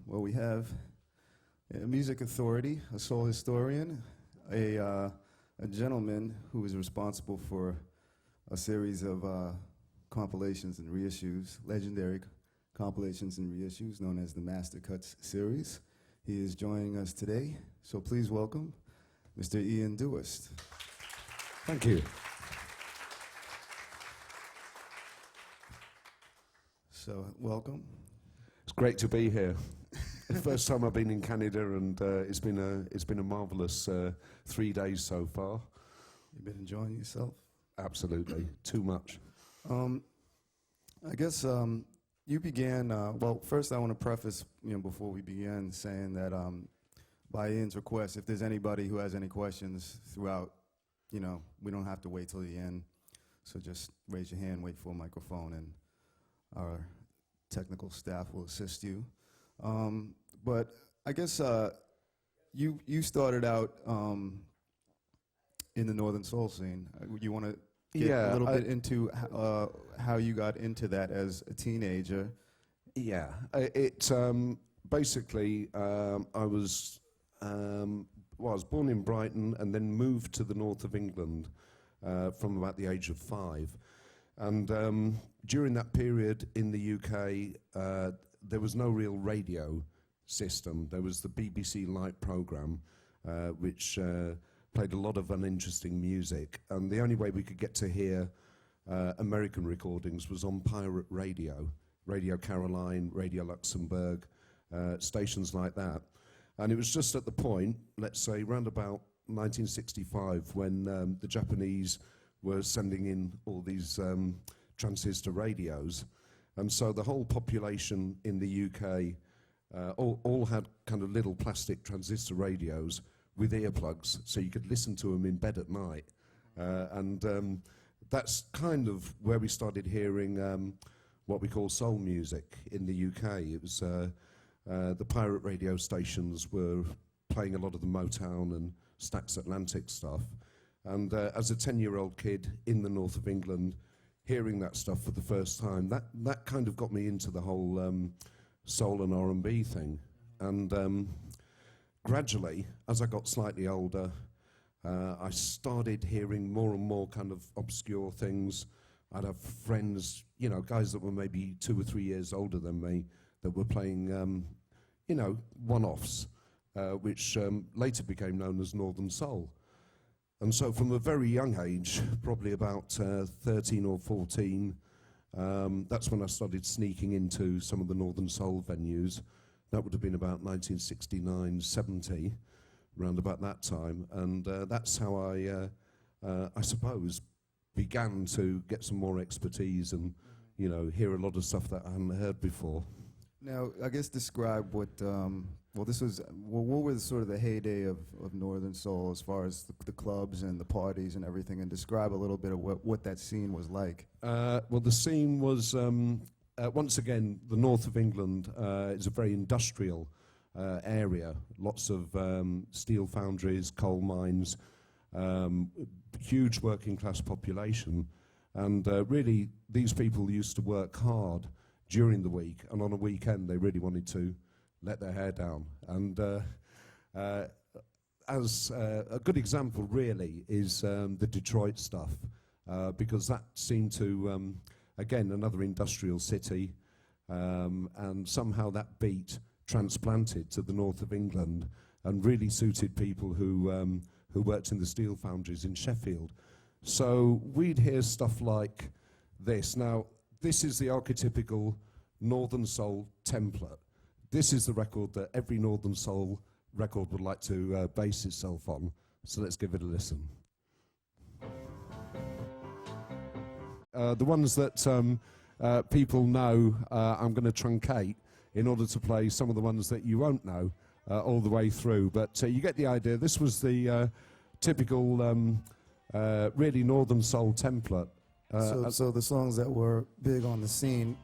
Well, we have a music authority, a soul historian, a gentleman who is responsible for a series of compilations and reissues, legendary compilations and reissues known as the Mastercuts series. He is joining us today, so please welcome Mr. Ian Dewhirst. Thank you. So, welcome. It's great to be here. The first time I've been in Canada, and it's been a marvelous 3 days so far. You've been enjoying yourself? Absolutely, too much. I guess you began. Well, first I want to preface, before we begin, saying that by Ian's request, if there's anybody who has any questions throughout, we don't have to wait till the end. So just raise your hand, wait for a microphone, and our technical staff will assist you. But I guess you started out in the Northern Soul scene. You want to get a little bit into how you got into that as a teenager? Yeah, basically I was born in Brighton and then moved to the north of England from about the age of 5. And during that period in the UK, there was no real radio system. There was the BBC Light programme, which played a lot of uninteresting music. And the only way we could get to hear American recordings was on pirate radio, Radio Caroline, Radio Luxembourg, stations like that. And it was just at the point, let's say, round about 1965, when the Japanese were sending in all these transistor radios. And so the whole population in the UK all had kind of little plastic transistor radios with earplugs, so you could listen to them in bed at night. And that's kind of where we started hearing what we call soul music in the UK. It was the pirate radio stations were playing a lot of the Motown and Stax Atlantic stuff. And as a 10-year-old kid in the north of England, hearing that stuff for the first time, that kind of got me into the whole soul and R&B thing. And gradually, as I got slightly older, I started hearing more and more kind of obscure things. I'd have friends, guys that were maybe 2 or 3 years older than me, that were playing, one-offs, which later became known as Northern Soul. And so from a very young age, probably about 13 or 14, that's when I started sneaking into some of the Northern Soul venues. That would have been about 1969, 70, around about that time. And that's how I suppose, began to get some more expertise and, hear a lot of stuff that I hadn't heard before. Now, I guess describe what what was sort of the heyday of Northern Soul as far as the clubs and the parties and everything, and describe a little bit of what that scene was like. Well, the scene was, once again, the north of England is a very industrial area, lots of steel foundries, coal mines, huge working class population, and really these people used to work hard during the week, and on a weekend they really wanted to let their hair down. And as a good example really is the Detroit stuff, because that seemed to, again, another industrial city, and somehow that beat transplanted to the north of England and really suited people who worked in the steel foundries in Sheffield. So we'd hear stuff like this. Now, this is the archetypical Northern Soul template. This is the record that every Northern Soul record would like to base itself on. So let's give it a listen. The ones that people know, I'm going to truncate in order to play some of the ones that you won't know all the way through. But you get the idea. This was the typical, really Northern Soul template. So the songs that were big on the scene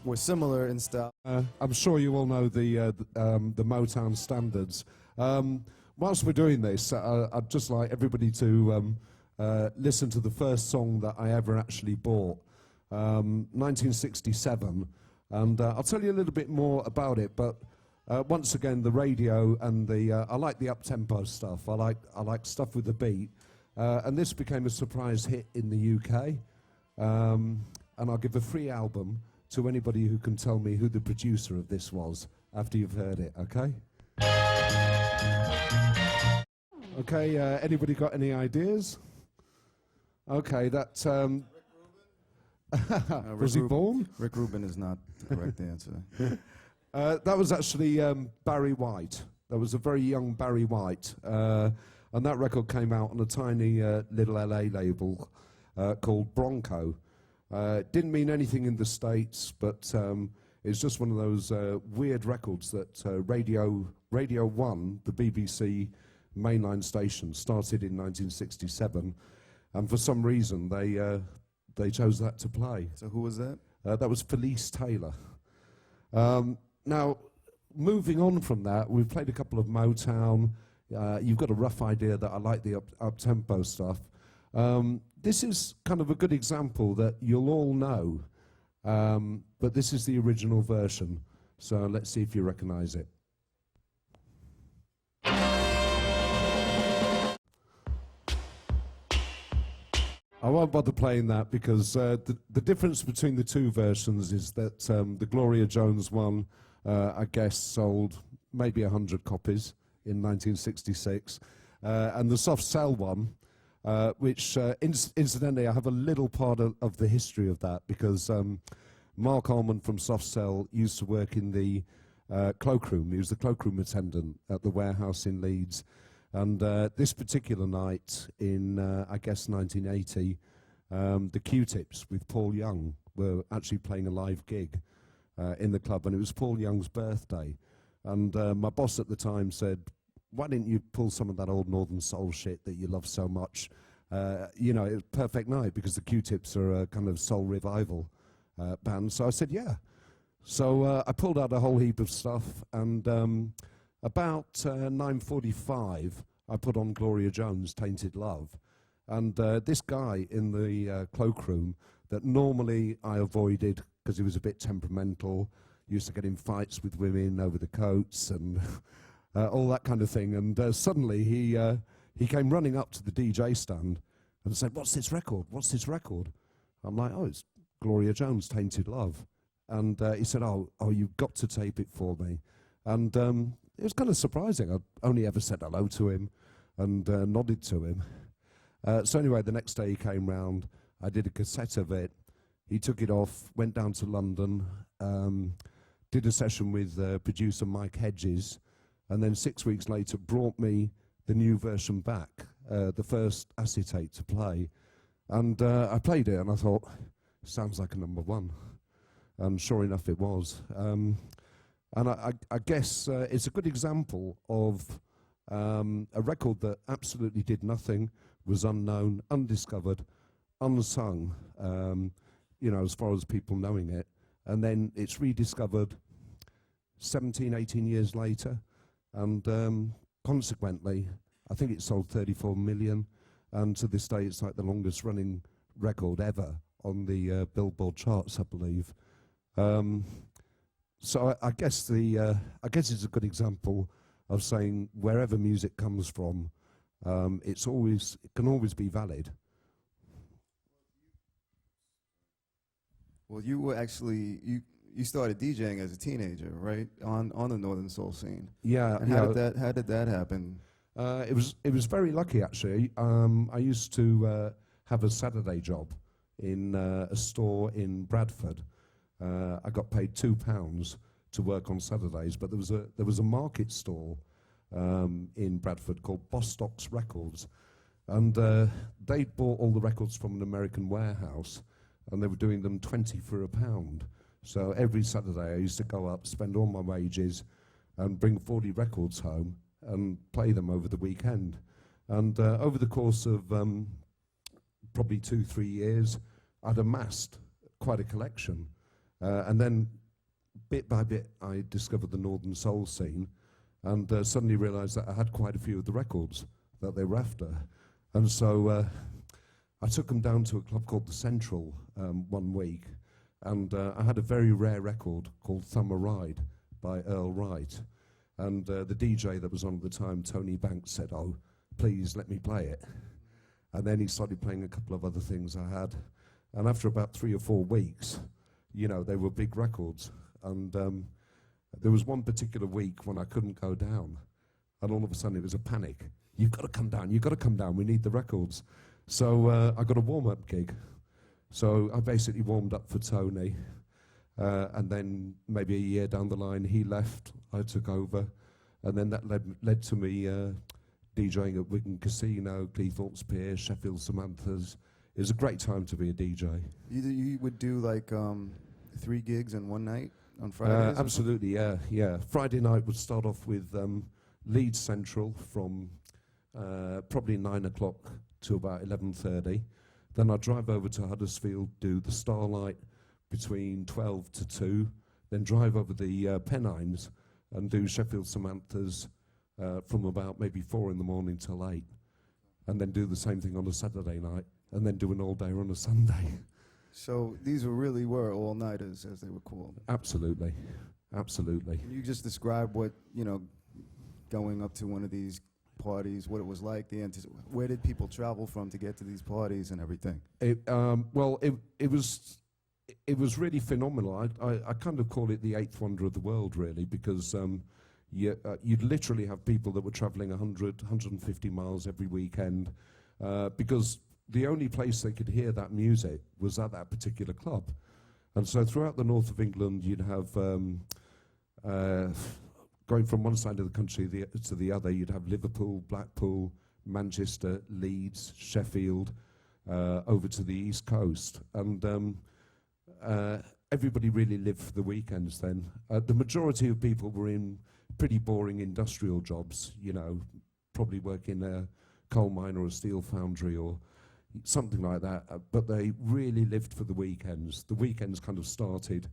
were similar in style. I'm sure you all know the Motown standards. Whilst we're doing this, I'd just like everybody to listen to the first song that I ever actually bought, 1967, and I'll tell you a little bit more about it, but once again, the radio and I like the up-tempo stuff. I like stuff with the beat. And this became a surprise hit in the UK. And I'll give a free album to anybody who can tell me who the producer of this was after you've heard it, okay? Okay, anybody got any ideas? Okay, that... was he born? Rick Rubin is not the correct answer. That was actually Barry White. That was a very young Barry White. And that record came out on a tiny little LA label called Bronco. Didn't mean anything in the States, but it's just one of those weird records that Radio 1, the BBC mainline station, started in 1967. And for some reason, they chose that to play. So who was that? That was Felice Taylor. Now, moving on from that, we've played a couple of Motown. You've got a rough idea that I like the up-tempo stuff. This is kind of a good example that you'll all know, but this is the original version. So let's see if you recognize it. I won't bother playing that because the difference between the two versions is that the Gloria Jones one, I guess, sold maybe 100 copies in 1966, and the Soft Cell one, which incidentally I have a little part of the history of that because Mark Almond from Soft Cell used to work in the cloakroom. He was the cloakroom attendant at the warehouse in Leeds. And this particular night in, I guess, 1980, the Q-Tips with Paul Young were actually playing a live gig in the club, and it was Paul Young's birthday. And my boss at the time said, why didn't you pull some of that old Northern Soul shit that you love so much? You know, it was a perfect night because the Q-Tips are a kind of soul revival band. So I said, yeah. So I pulled out a whole heap of stuff, and about 9:45, I put on Gloria Jones' Tainted Love. And this guy in the cloakroom that normally I avoided because he was a bit temperamental, used to get in fights with women over the coats and all that kind of thing. And suddenly he came running up to the DJ stand and said, what's this record? What's this record? I'm like, oh, it's Gloria Jones' Tainted Love. And he said, oh, you've got to tape it for me. And it was kind of surprising. I'd only ever said hello to him and nodded to him. So anyway, the next day he came round. I did a cassette of it. He took it off, went down to London, did a session with producer Mike Hedges, and then 6 weeks later brought me the new version back, the first acetate to play. And I played it and I thought, sounds like a number one. And sure enough it was. And I guess it's a good example of a record that absolutely did nothing, was unknown, undiscovered, unsung, you know, as far as people knowing it. And then it's rediscovered 17, 18 years later. And consequently, I think it sold 34 million. And to this day, it's like the longest running record ever on the Billboard charts, I believe. So I guess it's a good example of saying wherever music comes from, it can always be valid. Well, you were actually you started DJing as a teenager, right? On the Northern Soul scene. Yeah. And how did that happen? It was very lucky actually. I used to have a Saturday job in a store in Bradford. I got paid £2 to work on Saturdays, but there was a market stall in Bradford called Bostock's Records, and they bought all the records from an American warehouse, and they were doing them 20 for £1. So every Saturday I used to go up, spend all my wages, and bring 40 records home and play them over the weekend. And over the course of probably 2-3 years, I'd amassed quite a collection. And then, bit by bit, I discovered the Northern Soul scene, and suddenly realised that I had quite a few of the records that they were after. And so I took them down to a club called The Central one week, and I had a very rare record called Thumb a Ride by Earl Wright. And the DJ that was on at the time, Tony Banks, said, "Oh, please let me play it." And then he started playing a couple of other things I had. And after about 3 or 4 weeks, you know, they were big records. And there was one particular week when I couldn't go down. And all of a sudden it was a panic. "You've got to come down, you've got to come down, we need the records." So I got a warm-up gig. So I basically warmed up for Tony. And then maybe a year down the line, he left, I took over. And then that led to me DJing at Wigan Casino, Cleethorpes Pier, Sheffield Samantha's. It was a great time to be a DJ. You would do like 3 gigs in one night on Fridays? Absolutely, yeah. Friday night would start off with Leeds Central from probably 9 o'clock to about 11:30. Then I'd drive over to Huddersfield, do the Starlight between 12 to 2, then drive over the Pennines and do Sheffield Samantha's from about maybe 4 in the morning till 8, and then do the same thing on a Saturday night, and then do an all-day on a Sunday. So these were all-nighters, as they were called. Absolutely, absolutely. Can you just describe what, you know, going up to one of these parties, what it was like, where did people travel from to get to these parties and everything? It was really phenomenal. I kind of call it the 8th wonder of the world, really, because you'd literally have people that were traveling 100, 150 miles every weekend, because the only place they could hear that music was at that particular club. And so throughout the north of England, you'd have, going from one side of the country to the other, you'd have Liverpool, Blackpool, Manchester, Leeds, Sheffield, over to the East Coast. And everybody really lived for the weekends then. The majority of people were in pretty boring industrial jobs, you know, probably working a coal mine or a steel foundry or something like that, but they really lived for the weekends. The weekends kind of started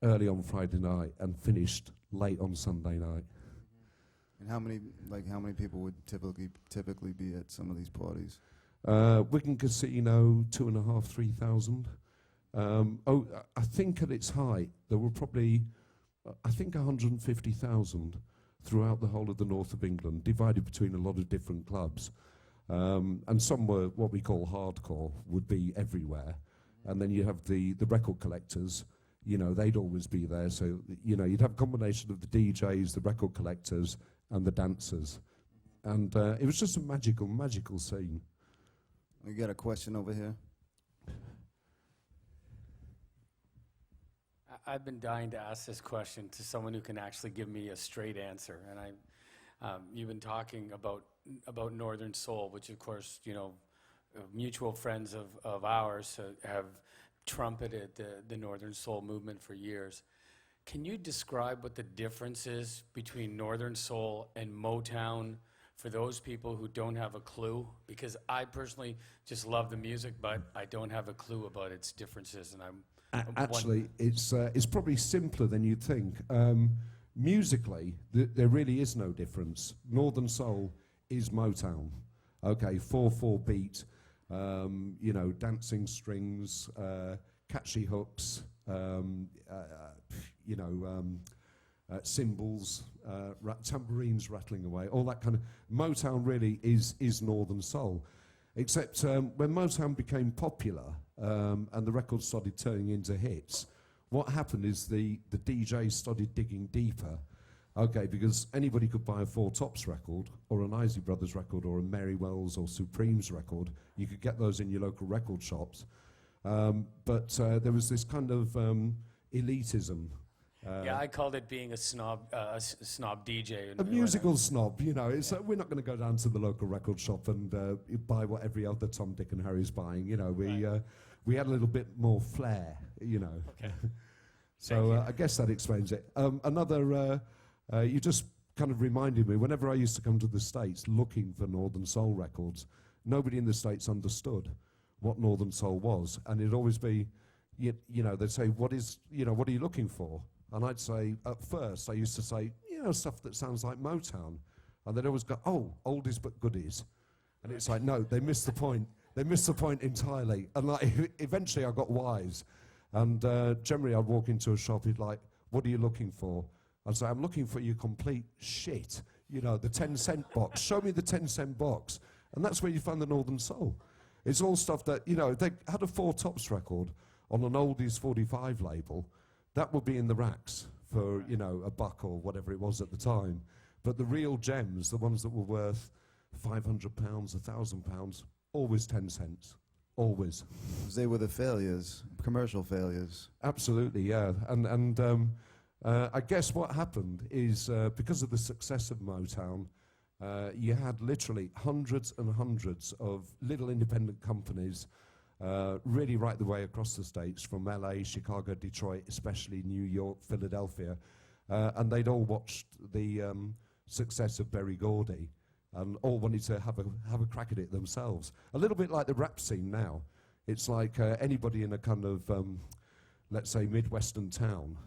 early on Friday night and finished late on Sunday night. And how many people would typically be at some of these parties? Wigan Casino, 2,500, 3,000. I think at its height there were probably, 150,000 throughout the whole of the north of England, divided between a lot of different clubs. And some were what we call hardcore, would be everywhere. And then you have the record collectors, you know, they'd always be there. So, you know, you'd have a combination of the DJs, the record collectors, and the dancers. And it was just a magical, magical scene. We got a question over here. I've been dying to ask this question to someone who can actually give me a straight answer. And you've been talking about Northern Soul, which of course, you know, mutual friends of ours have trumpeted the Northern Soul movement for years. Can you describe what the difference is between Northern Soul and Motown for those people who don't have a clue? Because I personally just love the music, but I don't have a clue about its differences, and Actually, it's probably simpler than you'd think. Musically, there really is no difference. Northern Soul is Motown. Okay, 4/4 beat, you know, dancing strings, catchy hooks, you know, cymbals, tambourines rattling away, all that kind of. Motown really is Northern Soul. Except when Motown became popular and the records started turning into hits, what happened is the DJs started digging deeper. Okay, because anybody could buy a Four Tops record or an Isley Brothers record or a Mary Wells or Supremes record. You could get those in your local record shops. But there was this kind of elitism. Yeah, I called it being a snob DJ. A musical snob, you know. It's we're not going to go down to the local record shop and buy what every other Tom, Dick and Harry's buying. You know, we had a little bit more flair, you know. Okay. So I guess that explains it. You just kind of reminded me, whenever I used to come to the States looking for Northern Soul records, nobody in the States understood what Northern Soul was. And it'd always be, you know, they'd say, what are you looking for? And I'd say, at first, I used to say, you know, stuff that sounds like Motown. And they'd always go, oh, oldies but goodies. And it's like, no, they missed the point. They missed the point entirely. And like, eventually I got wise. And generally I'd walk into a shop, he'd like, what are you looking for? I'd say, I'm looking for your complete shit. You know, the 10-cent box. Show me the 10-cent box. And that's where you find the Northern Soul. It's all stuff that, you know, if they had a Four Tops record on an oldies 45 label, that would be in the racks for, you know, $1 or whatever it was at the time. But the real gems, the ones that were worth £500, £1,000, always 10 cents. Always. They were the failures, commercial failures. Absolutely, yeah. And I guess what happened is because of the success of Motown, you had literally hundreds and hundreds of little independent companies really right the way across the States, from LA, Chicago, Detroit, especially New York, Philadelphia. And they'd all watched the success of Berry Gordy and all wanted to have a crack at it themselves. A little bit like the rap scene now. It's like anybody in a kind of, let's say, Midwestern town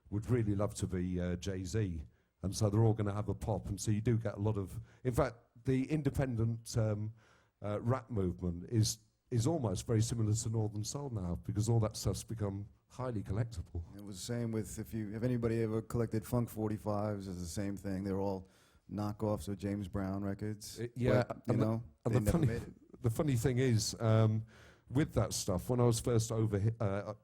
would really love to be Jay-Z. And so they're all going to have a pop. And so you do get a lot of... In fact, the independent rap movement is almost very similar to Northern Soul now, because all that stuff's become highly collectible. It was the same with, if anybody ever collected Funk 45s, it's the same thing. They're all knockoffs of James Brown records. Yeah, but, the funny thing is, with that stuff, when I was first over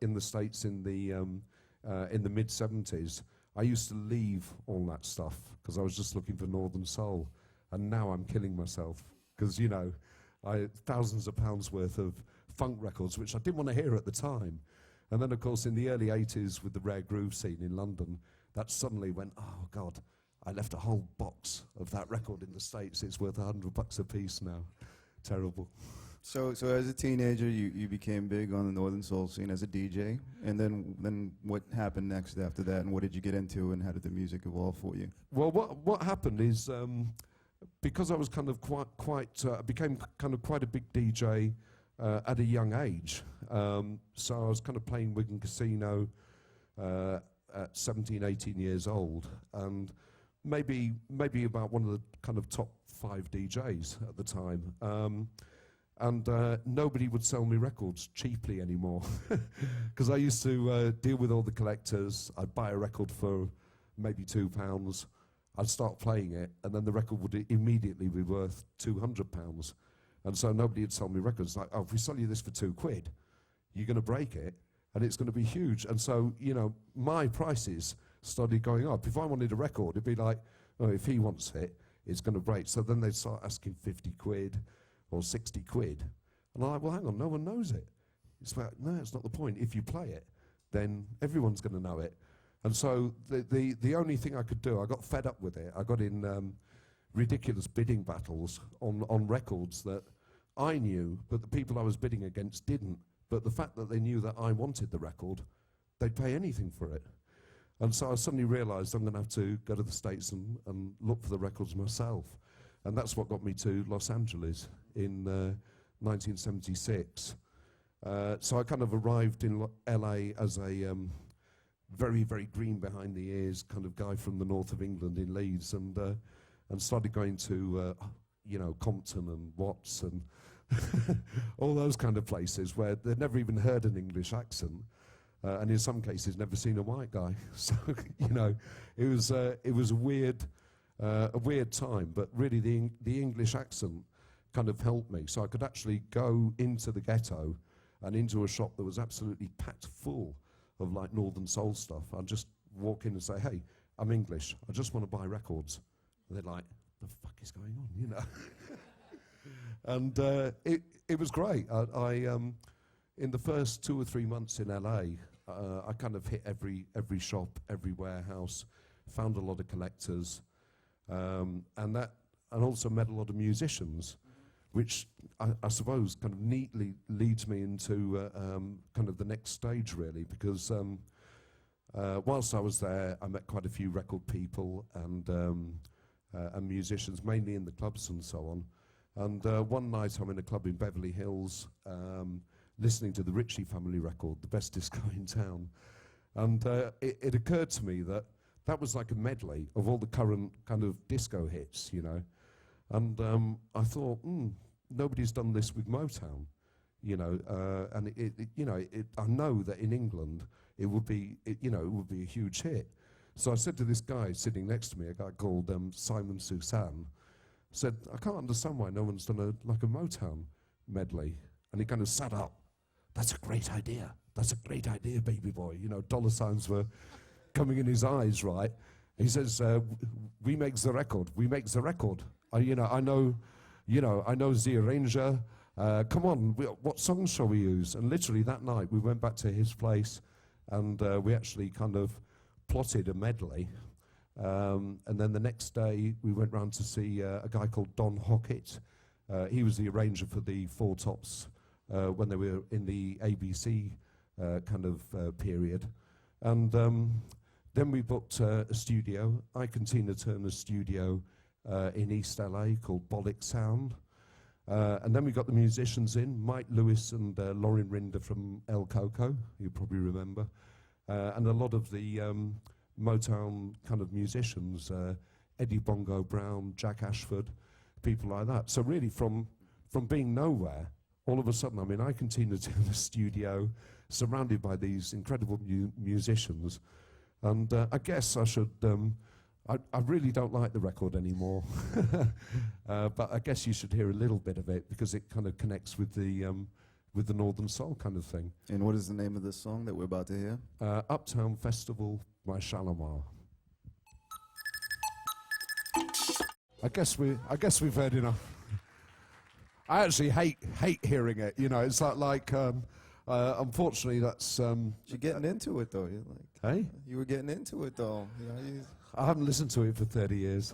in the States in the mid-70s, I used to leave all that stuff because I was just looking for Northern Soul. And now I'm killing myself because, you know, thousands of pounds worth of funk records, which I didn't want to hear at the time. And then, of course, in the early 80s with the rare groove scene in London, that suddenly went, oh, God, I left a whole box of that record in the States. It's worth $100 a piece now. Terrible. So as a teenager, you became big on the Northern Soul scene as a DJ, and then what happened next after that, and what did you get into, and how did the music evolve for you? Well, what happened is because I was kind of became kind of quite a big DJ at a young age. So I was kind of playing Wigan Casino at 17, 18 years old, and maybe about one of the kind of top 5 DJs at the time. And nobody would sell me records cheaply anymore because I used to deal with all the collectors. I'd buy a record for maybe £2. I'd start playing it, and then the record would immediately be worth £200. And so nobody would sell me records. Like, oh, if we sell you this for £2, you're going to break it, and it's going to be huge. And so, you know, my prices started going up. If I wanted a record, it'd be like, oh, if he wants it, it's going to break. So then they'd start asking £50 or £60. And I'm like, well, hang on, no one knows it. It's like, no, it's not the point. If you play it, then everyone's going to know it. And so the only thing I could do, I got fed up with it. I got in ridiculous bidding battles on records that I knew, but the people I was bidding against didn't. But the fact that they knew that I wanted the record, they'd pay anything for it. And so I suddenly realized I'm going to have to go to the States and look for the records myself. And that's what got me to Los Angeles in 1976. So I kind of arrived in LA as a very, very green behind the ears kind of guy from the north of England in Leeds, and started going to, you know, Compton and Watts and all those kind of places where they'd never even heard an English accent, and in some cases never seen a white guy. So, you know, it was a weird time, but really the English accent kind of helped me. So I could actually go into the ghetto and into a shop that was absolutely packed full of like Northern Soul stuff. I'd just walk in and say, hey, I'm English, I just want to buy records. And they're like, the fuck is going on, you know? And it was great. I in the first 2 or 3 months in LA, I kind of hit every shop, every warehouse, found a lot of collectors, and also met a lot of musicians, which I suppose kind of neatly leads me into kind of the next stage, really, because whilst I was there, I met quite a few record people and musicians, mainly in the clubs and so on. And one night I'm in a club in Beverly Hills, listening to the Ritchie family record, the best disco in town. And it occurred to me that was like a medley of all the current kind of disco hits, you know. And I thought, nobody's done this with Motown, you know. And I know that in England it would be a huge hit. So I said to this guy sitting next to me, a guy called Simon Susan, said, I can't understand why no one's done a Motown medley. And he kind of sat up. That's a great idea. That's a great idea, baby boy. You know, dollar signs were coming in his eyes, right? He says, we makes the record. We makes the record. I know the arranger. Come on, what songs shall we use? And literally that night we went back to his place and we actually kind of plotted a medley. And then the next day we went round to see a guy called Don Hockett. He was the arranger for the Four Tops when they were in the ABC period. And then we booked a studio, Ike and Tina Turner's studio in East LA called Bollock Sound. And then we got the musicians in, Mike Lewis and Lauren Rinder from El Coco, you probably remember, and a lot of the Motown kind of musicians, Eddie Bongo Brown, Jack Ashford, people like that. So really from being nowhere, all of a sudden, I mean, I continued in the studio, surrounded by these incredible musicians, and I guess I should, I really don't like the record anymore, but I guess you should hear a little bit of it because it kind of connects with the Northern Soul kind of thing. And what is the name of this song that we're about to hear? Uptown Festival by Shalamar. I guess we've heard enough. I actually hate hearing it. You know, it's like unfortunately that's. You're getting into it though. You're like, hey, you were getting into it though. You know, I haven't listened to it for 30 years.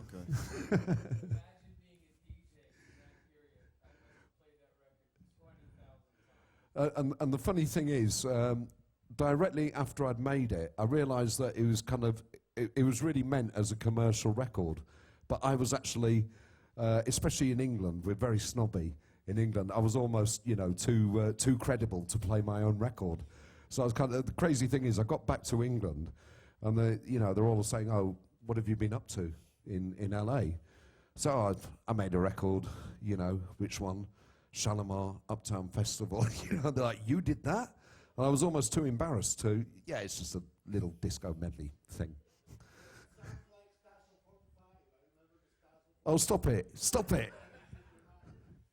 Okay. And the funny thing is, directly after I'd made it, I realised that it was it was really meant as a commercial record. But I was actually, especially in England, we're very snobby in England. I was almost, too credible to play my own record. So I was the crazy thing is, I got back to England, and they're all saying, "Oh, what have you been up to in LA?" So I made a record, which one? Shalimar Uptown Festival. They're like, "You did that?" And I was almost too embarrassed to. Yeah, it's just a little disco medley thing. Oh, stop it! Stop it!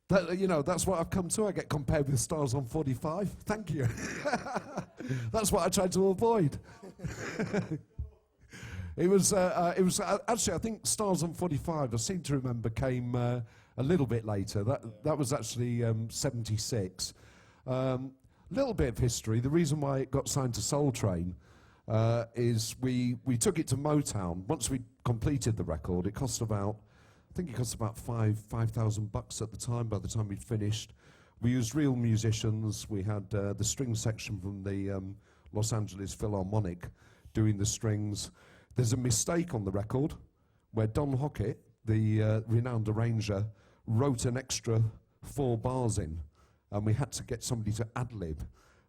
That's what I've come to. I get compared with Stars on 45. Thank you. That's what I tried to avoid. It was actually, I think Stars on 45, I seem to remember, came a little bit later. That was actually 76. Little bit of history. The reason why it got signed to Soul Train is we took it to Motown. Once we completed the record, it cost about, I think it cost about $5,000 at the time. By the time we'd finished, we used real musicians. We had the string section from the Los Angeles Philharmonic doing the strings. There's a mistake on the record where Don Hockett, the renowned arranger, wrote an extra 4 bars in, and we had to get somebody to ad-lib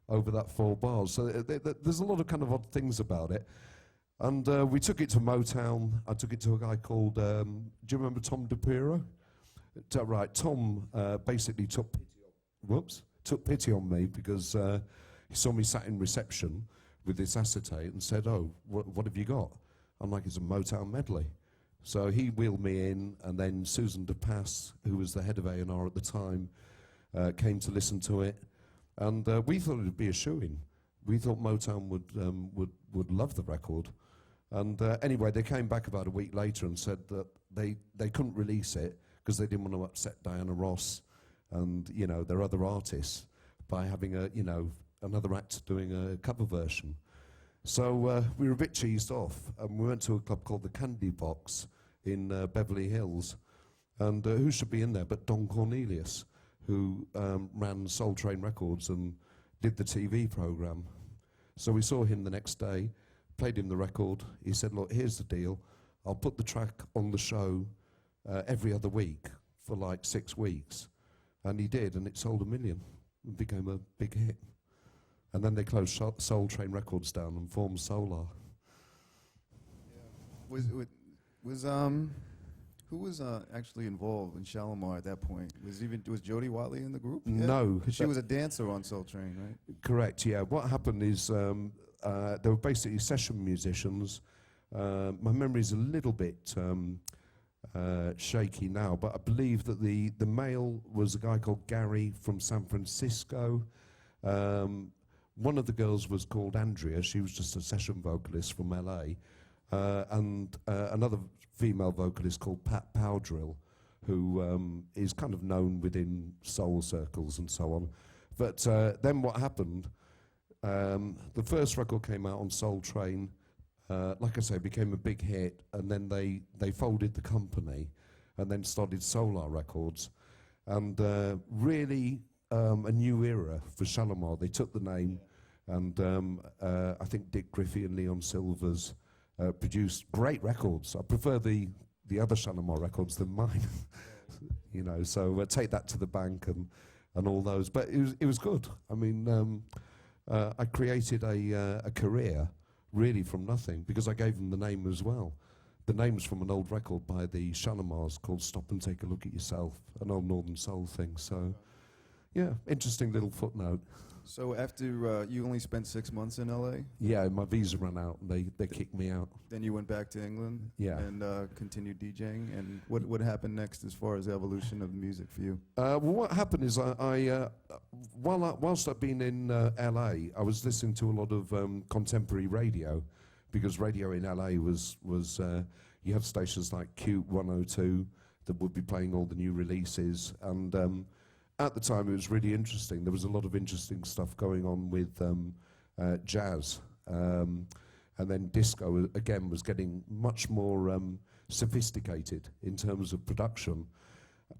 over that 4 bars. So there's a lot of kind of odd things about it. And we took it to Motown. I took it to a guy called, do you remember Tom DePiro? Right, Tom basically took pity on me because he saw me sat in reception with this acetate and said, "Oh, what have you got?" I'm like, "It's a Motown medley." So he wheeled me in, and then Susan DePass, who was the head of A&R at the time, came to listen to it, and we thought it would be a shoo-in. We thought Motown would love the record, and anyway, they came back about a week later and said that they couldn't release it because they didn't want to upset Diana Ross and their other artists by having another act doing a cover version. So we were a bit cheesed off, and we went to a club called the Candy Box in Beverly Hills, and who should be in there but Don Cornelius, who ran Soul Train Records and did the TV program. So we saw him the next day, played him the record. He said, "Look, here's the deal. I'll put the track on the show every other week for like 6 weeks." And he did, and it sold 1 million. It became a big hit. And then they closed Soul Train Records down and formed Solar. Yeah. Who was actually involved in Shalimar at that point? Was Jody Watley in the group? No. Because she was a dancer on Soul Train, right? Correct, yeah. What happened is they were basically session musicians. My memory's a little bit shaky now, but I believe that the male was a guy called Gary from San Francisco. One of the girls was called Andrea. She was just a session vocalist from LA. And another female vocalist called Pat Powdrill, who is kind of known within soul circles and so on. But then what happened, the first record came out on Soul Train, like I say, became a big hit, and then they folded the company and then started Solar Records. And really a new era for Shalimar. They took the name, and I think Dick Griffey and Leon Silvers produced great records. I prefer the other Shalimar records than mine. You know, so take that to the bank and all those. But it was good. I mean, I created a career really from nothing because I gave them the name as well. The name's from an old record by the Shalimars called Stop and Take a Look at Yourself, an old Northern Soul thing. So, yeah, interesting little footnote. So after you only spent 6 months in LA, Yeah, my visa ran out and they kicked me out. then you went back to England Yeah. and continued DJing. And what happened next as far as the evolution of music for you? Well, what happened is whilst I'd been in LA, I was listening to a lot of contemporary radio, because radio in LA was you had stations like Cute 102 that would be playing all the new releases, and at the time it was really interesting. There was a lot of interesting stuff going on with jazz, and then disco again was getting much more sophisticated in terms of production.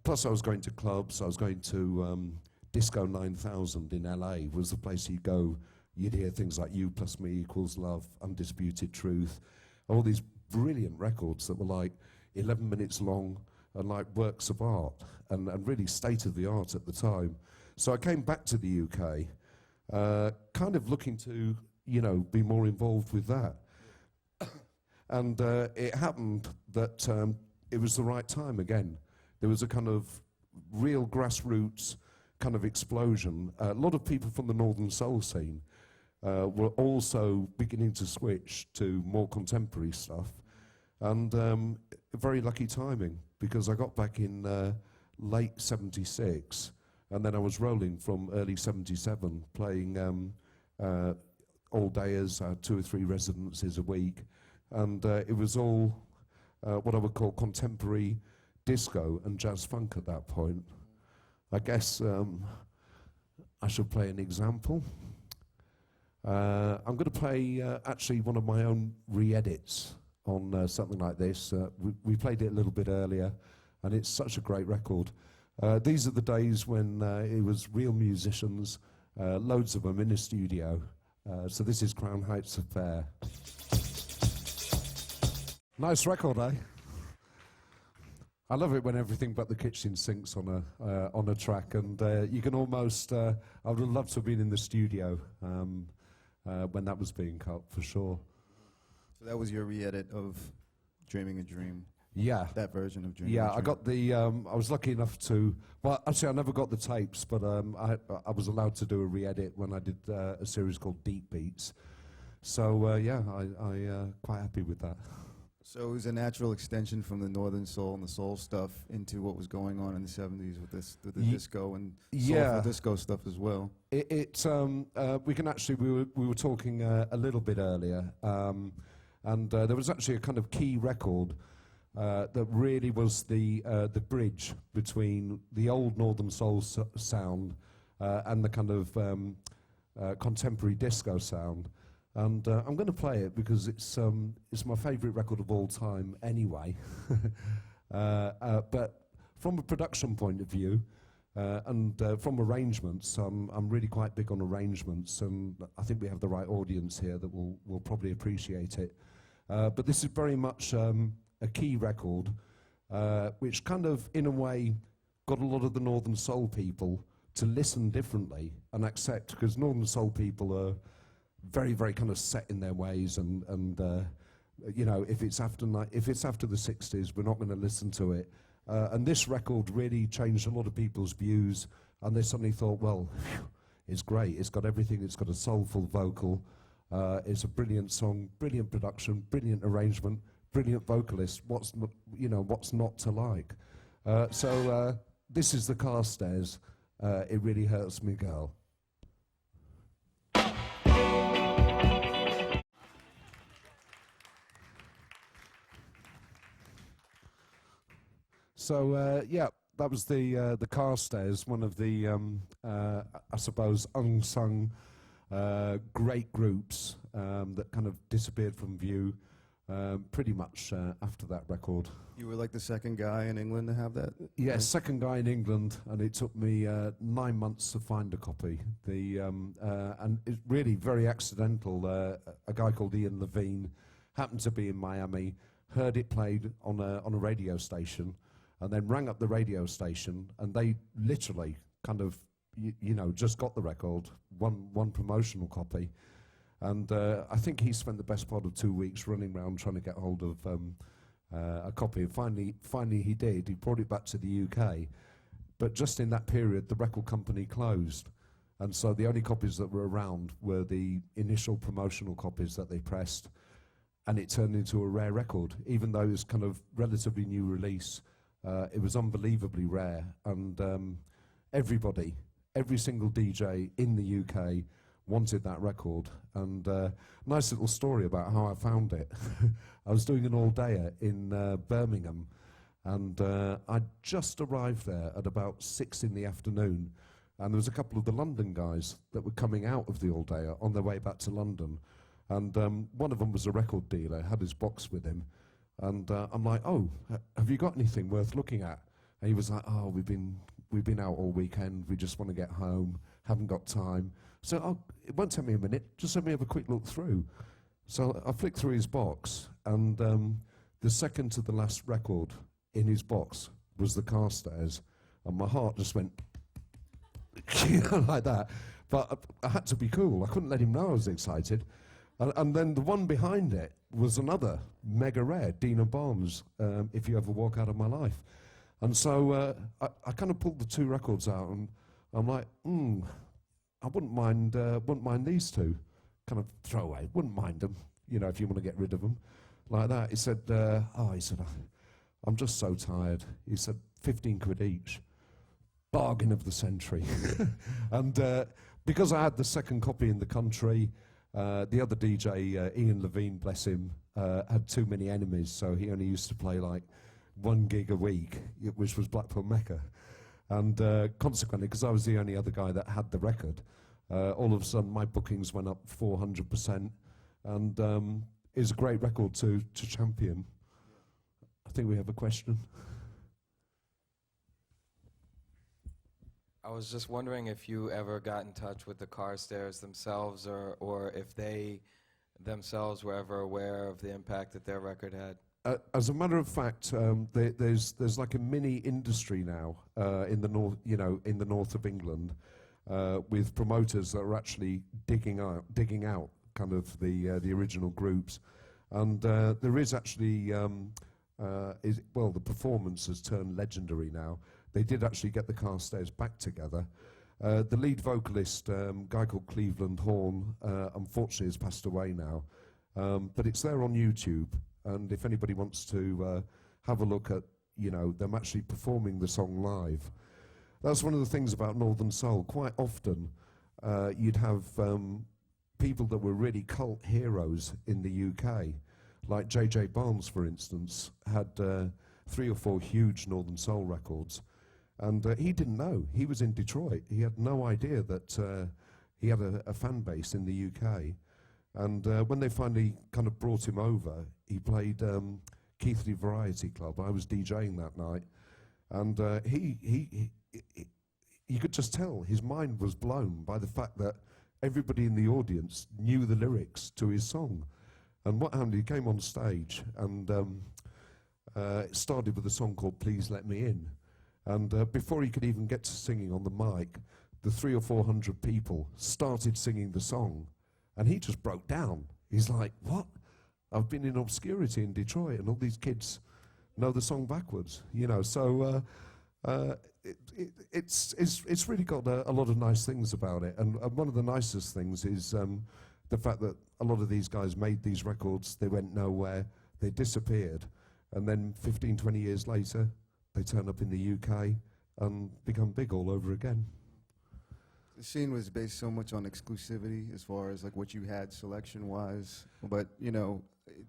Plus I was going to clubs. I was going to Disco 9000 in LA was the place you'd go. You'd hear things like You Plus Me Equals Love, Undisputed Truth, all these brilliant records that were like 11 minutes long and like works of art and really state of the art at the time. So I came back to the UK, kind of looking to, be more involved with that. And it happened that it was the right time again. There was a kind of real grassroots kind of explosion. A lot of people from the Northern Soul scene were also beginning to switch to more contemporary stuff. And very lucky timing, because I got back in late 76, and then I was rolling from early 77, playing all-dayers, 2 or 3 residencies a week. And it was all what I would call contemporary disco and jazz funk at that point. I guess I should play an example. I'm going to play actually one of my own re-edits on something like this. We played it a little bit earlier, and it's such a great record. These are the days when it was real musicians, loads of them in a studio. So this is Crown Heights Affair. Nice record, eh? I love it when everything but the kitchen sinks on a track, and you can almost. I would have loved to have been in the studio when that was being cut, for sure. So that was your re-edit of Dreaming a Dream. Yeah. That version of Dreaming a Yeah, Dream. I got the. I was lucky enough to. Well, actually, I never got the tapes, but I was allowed to do a re-edit when I did a series called Deep Beats. So yeah, I quite happy with that. So it was a natural extension from the Northern Soul and the soul stuff into what was going on in the 70s with the disco and soulful disco stuff as well. We can actually, we were talking a little bit earlier, and there was actually a kind of key record that really was the bridge between the old Northern Soul sound and the kind of contemporary disco sound. And I'm going to play it because it's my favourite record of all time anyway. But from a production point of view and from arrangements, I'm really quite big on arrangements, and I think we have the right audience here that will probably appreciate it. But this is very much a key record, which kind of, in a way, got a lot of the Northern Soul people to listen differently and accept, because Northern Soul people are very, very kind of set in their ways, and if it's after the 60s, we're not going to listen to it. And this record really changed a lot of people's views, and they suddenly thought, well, it's great. It's got everything. It's got a soulful vocal. It's a brilliant song, brilliant production, brilliant arrangement, brilliant vocalist. What's not to like? So this is the Carstairs. It Really Hurts Me, Girl. So yeah, that was the Carstairs, one of the I suppose unsung great groups that kind of disappeared from view pretty much after that record. You were like the second guy in England to have that? Yeah, right? second guy in England, and it took me 9 months to find a copy. And it's really very accidental. A guy called Ian Levine happened to be in Miami, heard it played on a radio station, and then rang up the radio station, and they literally kind of, you know, just got the record, one promotional copy. And I think he spent the best part of 2 weeks running around trying to get hold of a copy. And finally he did. He brought it back to the UK. But just in that period, the record company closed. And so the only copies that were around were the initial promotional copies that they pressed. And it turned into a rare record. Even though it was kind of relatively new release, it was unbelievably rare. And everybody, every single DJ in the UK wanted that record. And nice little story about how I found it. I was doing an all-dayer in Birmingham, and I just arrived there at about 6 in the afternoon, and there was a couple of the London guys that were coming out of the all-dayer on their way back to London, and one of them was a record dealer, had his box with him, and I'm like, oh, have you got anything worth looking at? And he was like, oh, we've been out all weekend, we just want to get home, haven't got time. So it won't take me a minute, just let me have a quick look through. So I flicked through his box, and the second to the last record in his box was the Carstairs, and my heart just went like that. But I had to be cool. I couldn't let him know I was excited. And then the one behind it was another mega rare, Dina Barnes, If You Ever Walk Out of My Life. And so I kind of pulled the two records out, and I'm like, I wouldn't mind these two. Kind of throwaway, wouldn't mind them, you know, if you want to get rid of them. Like that. He said, I'm just so tired. He said, 15 quid each. Bargain of the century. And because I had the second copy in the country, the other DJ, Ian Levine, bless him, had too many enemies, so he only used to play like 1 gig a week, which was Blackpool Mecca. And consequently, because I was the only other guy that had the record, all of a sudden my bookings went up 400%, and it's a great record to champion. I think we have a question. I was just wondering if you ever got in touch with the Carstairs themselves, or if they themselves were ever aware of the impact that their record had. As a matter of fact, there's like a mini industry now in the north, you know, in the north of England, with promoters that are actually digging out kind of the original groups, and there is actually the performance has turned legendary now. They did actually get the Carstairs back together. The lead vocalist, guy called Cleveland Horn, unfortunately has passed away now, but it's there on YouTube. And if anybody wants to have a look at, you know, them actually performing the song live, that's one of the things about Northern Soul. Quite often, you'd have people that were really cult heroes in the UK, like J.J. Barnes, for instance, had 3 or 4 huge Northern Soul records, and he didn't know. He was in Detroit. He had no idea that he had a fan base in the UK. And when they finally kind of brought him over, he played Keighley Variety Club. I was DJing that night, and you could just tell his mind was blown by the fact that everybody in the audience knew the lyrics to his song. And what happened, he came on stage, and it started with a song called Please Let Me In. And before he could even get to singing on the mic, the 300 or 400 people started singing the song. And he just broke down. He's like, what? I've been in obscurity in Detroit, and all these kids know the song backwards, you know. So it's really got a lot of nice things about it. And one of the nicest things is the fact that a lot of these guys made these records, they went nowhere, they disappeared, and then 15, 20 years later, they turn up in the UK and become big all over again. The scene was based so much on exclusivity as far as like what you had selection-wise, but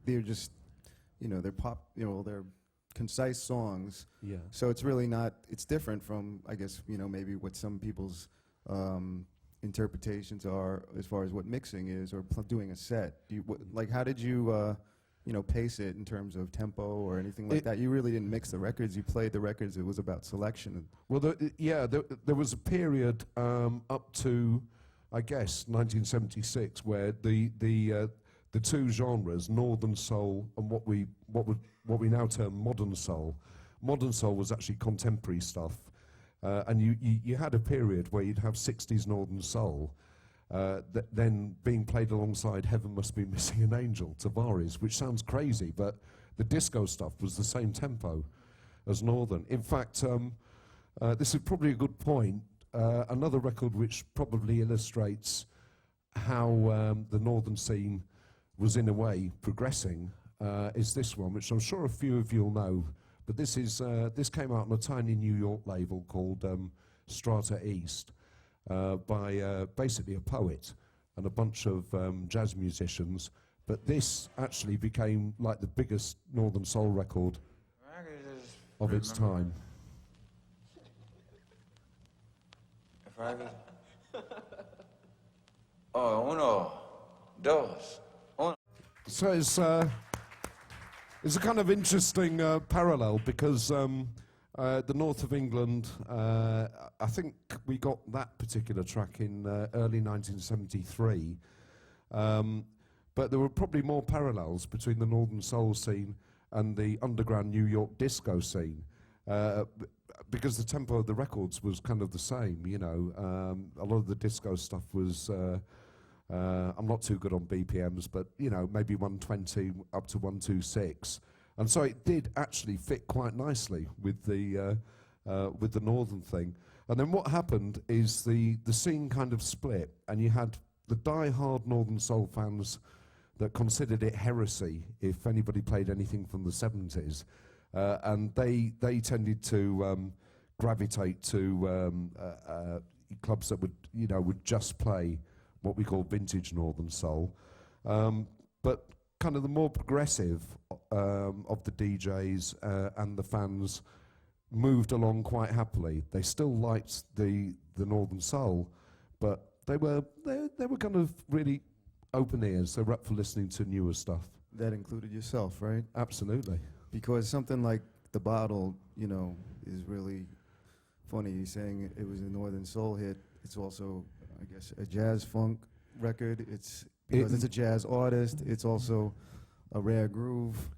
they're just, they're pop, they're concise songs. Yeah. So it's really not. It's different from, I guess, maybe what some people's interpretations are as far as what mixing is or doing a set. How did you, pace it in terms of tempo or anything like that? You really didn't mix the records. You played the records. It was about selection. Well, there was a period up to, I guess, 1976, where the two genres, Northern Soul and what we now term Modern Soul. Modern Soul was actually contemporary stuff, and you had a period where you'd have 60s Northern Soul, then being played alongside Heaven Must Be Missing an Angel, Tavares, which sounds crazy, but the disco stuff was the same tempo as Northern. In fact, this is probably a good point. Another record which probably illustrates how the Northern scene was in a way progressing is this one, which I'm sure a few of you'll know. But this came out on a tiny New York label called Strata East by basically a poet and a bunch of jazz musicians. But this actually became like the biggest Northern Soul record of its time. If I could. Oh, uno, dos. So it's a kind of interesting parallel because the north of England, I think we got that particular track in early 1973, but there were probably more parallels between the Northern Soul scene and the underground New York disco scene, because the tempo of the records was kind of the same, a lot of the disco stuff was I'm not too good on BPMs, but maybe 120 up to 126, and so it did actually fit quite nicely with the Northern thing. And then what happened is the scene kind of split, and you had the die-hard Northern Soul fans that considered it heresy if anybody played anything from the 70s, and they tended to gravitate to clubs that would just play what we call vintage Northern Soul, but kind of the more progressive of the DJs and the fans moved along quite happily. They still liked the Northern Soul, but they were kind of really open ears. They were up for listening to newer stuff. That included yourself, right? Absolutely. Because something like The Bottle, is really funny. You're saying it was a Northern Soul hit. It's also, I guess, a jazz funk record. It's because it's a jazz artist. It's also a rare groove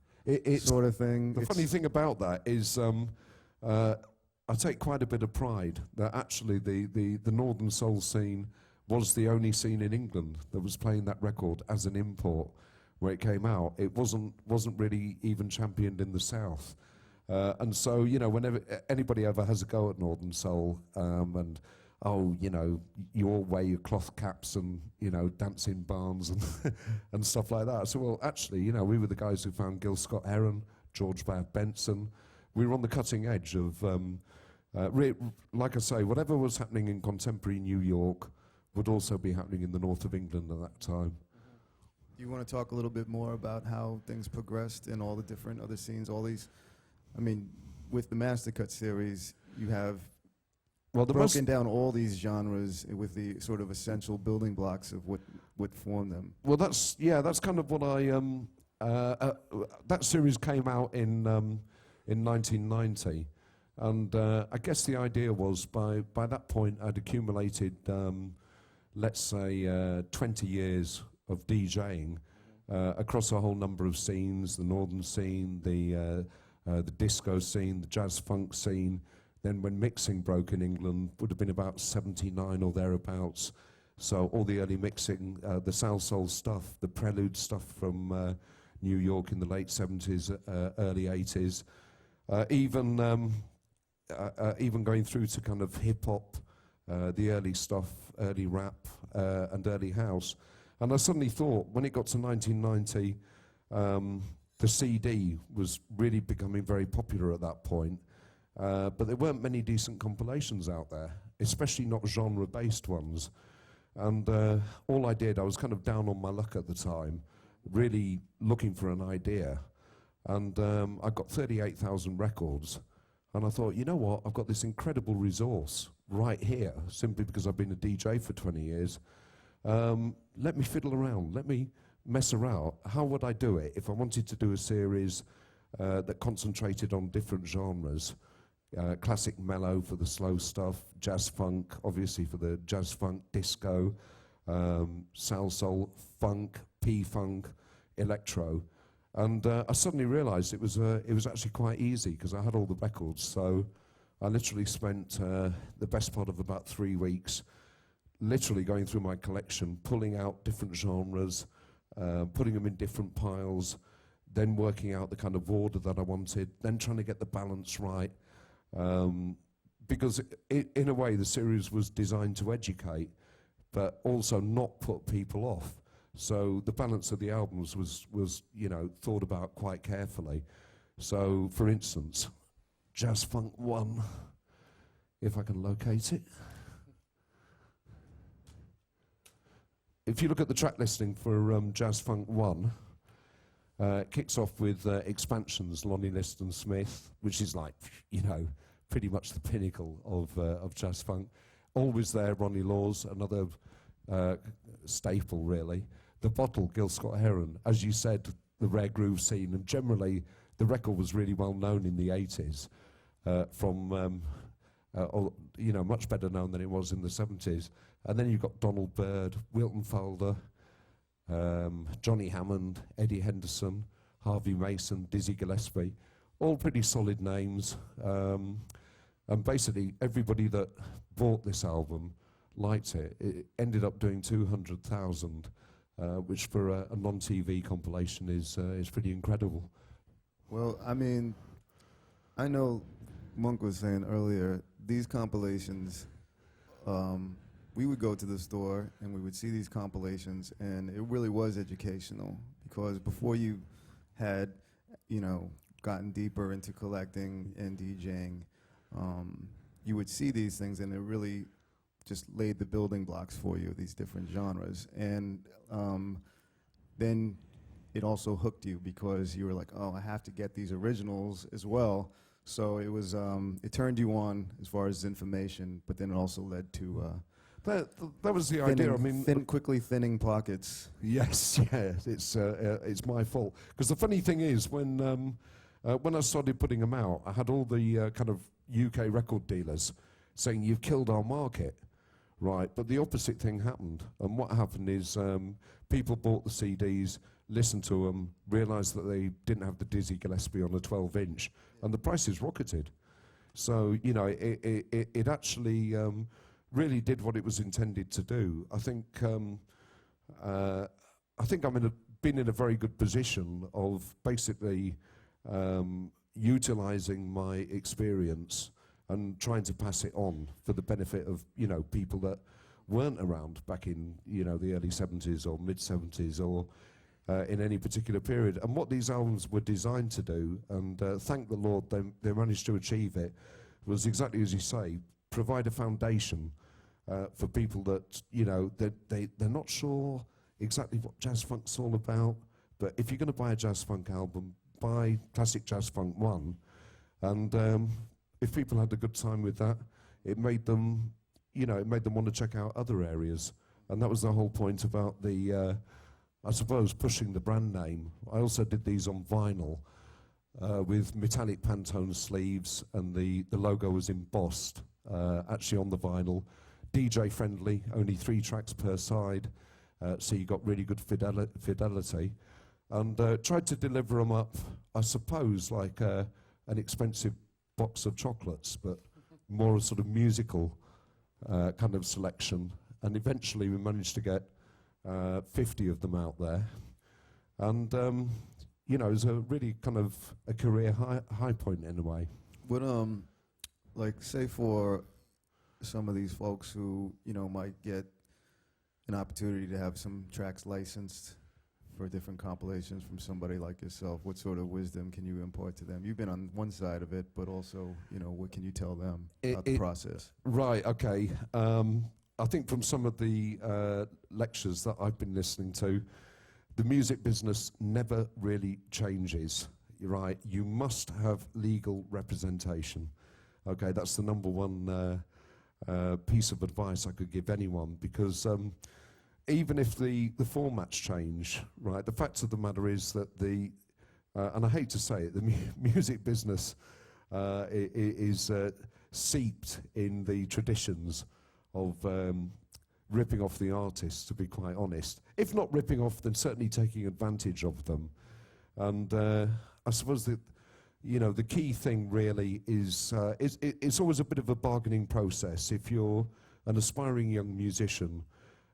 sort of thing. The funny thing about that is I take quite a bit of pride that actually the Northern Soul scene was the only scene in England that was playing that record as an import where it came out. It wasn't really even championed in the South. And so, whenever anybody ever has a go at Northern Soul and you all wear your cloth caps and, dance in barns and stuff like that. So, well, actually, we were the guys who found Gil Scott-Heron, George Babb Benson. We were on the cutting edge of, like I say, whatever was happening in contemporary New York would also be happening in the north of England at that time. Do you want to talk a little bit more about how things progressed in all the different other scenes, all these, with the Mastercuts series, you have broken down all these genres with the sort of essential building blocks of what formed them. Well, that's kind of what that series came out in 1990, and I guess the idea was by that point I'd accumulated, let's say, 20 years of DJing across a whole number of scenes: the northern scene, the disco scene, the jazz funk scene. Then when mixing broke in England, would have been about 79 or thereabouts. So all the early mixing, the South Soul stuff, the Prelude stuff from New York in the late 70s, early 80s, even going through to kind of hip hop, the early stuff, early rap, and early house. And I suddenly thought, when it got to 1990, the CD was really becoming very popular at that point. But there weren't many decent compilations out there, especially not genre-based ones. And all I did, I was kind of down on my luck at the time, really looking for an idea. And I got 38,000 records. And I thought, you know what, I've got this incredible resource right here, simply because I've been a DJ for 20 years. Let me fiddle around, let me mess around. How would I do it if I wanted to do a series that concentrated on different genres? Classic mellow for the slow stuff, jazz funk, obviously for the jazz funk, disco, soul, funk, P-funk, electro. And I suddenly realised it was actually quite easy because I had all the records. So I literally spent the best part of about 3 weeks literally going through my collection, pulling out different genres, putting them in different piles, then working out the kind of order that I wanted, then trying to get the balance right. Because in a way the series was designed to educate, but also not put people off. So the balance of the albums was you know, thought about quite carefully. So for instance, Jazz Funk 1, if I can locate it. If you look at the track listing for Jazz Funk 1, it kicks off with Expansions, Lonnie Liston Smith, which is like, you know, pretty much the pinnacle of jazz funk. Always There, Ronnie Laws, another staple really. The Bottle, Gil Scott-Heron, as you said, the rare groove scene, and generally the record was really well known in the 80s, you know, much better known than it was in the 70s. And then you've got Donald Byrd, Wilton Falder, Johnny Hammond, Eddie Henderson, Harvey Mason, Dizzy Gillespie, all pretty solid names. And basically everybody that bought this album liked it. It ended up doing 200,000, which for a non-TV compilation is pretty incredible. Well, I mean, I know Monk was saying earlier, these compilations, we would go to the store and we would see these compilations, and it really was educational, because before you had, you know, gotten deeper into collecting and DJing, you would see these things and it really just laid the building blocks for you, these different genres. And then it also hooked you because you were like, oh, I have to get these originals as well. So it was, it turned you on as far as information, but then it also led to that was the idea. I mean, quickly thinning pockets. yes, yeah, it's my fault. Because the funny thing is, when I started putting them out, I had all the kind of UK record dealers saying, "You've killed our market," right? But the opposite thing happened, and what happened is people bought the CDs, listened to them, realised that they didn't have the Dizzy Gillespie on a 12-inch, and the prices rocketed. So you know, it actually really did what it was intended to do. I think I'm been in a very good position of basically utilising my experience and trying to pass it on for the benefit of, you know, people that weren't around back in, you know, the early 70s or mid 70s or in any particular period. And what these albums were designed to do, and thank the Lord they managed to achieve it, was exactly as you say, provide a foundation for people that, you know, they're not sure exactly what jazz funk's all about, but if you're going to buy a jazz funk album, buy Classic Jazz Funk 1, and if people had a good time with that, it made them, you know, it made them want to check out other areas. And that was the whole point about the, I suppose, pushing the brand name. I also did these on vinyl with metallic Pantone sleeves, and the logo was embossed actually on the vinyl. DJ friendly, only 3 tracks per side, so you got really good fidelity. And tried to deliver them up, I suppose, like an expensive box of chocolates, but more a sort of musical kind of selection. And eventually we managed to get 50 of them out there. And, you know, it was a really kind of a career high point in a way. What, like, say for some of these folks who, you know, might get an opportunity to have some tracks licensed for different compilations from somebody like yourself, what sort of wisdom can you impart to them? You've been on one side of it, but also, what can you tell them about the process? Right, okay. I think from some of the lectures that I've been listening to, the music business never really changes. You're right, you must have legal representation. Okay, that's the number one piece of advice I could give anyone, because even if the formats change, right, the fact of the matter is that and I hate to say it, the music business is seeped in the traditions of ripping off the artists, to be quite honest. If not ripping off, then certainly taking advantage of them. And I suppose that, the key thing really is it's always a bit of a bargaining process. If you're an aspiring young musician,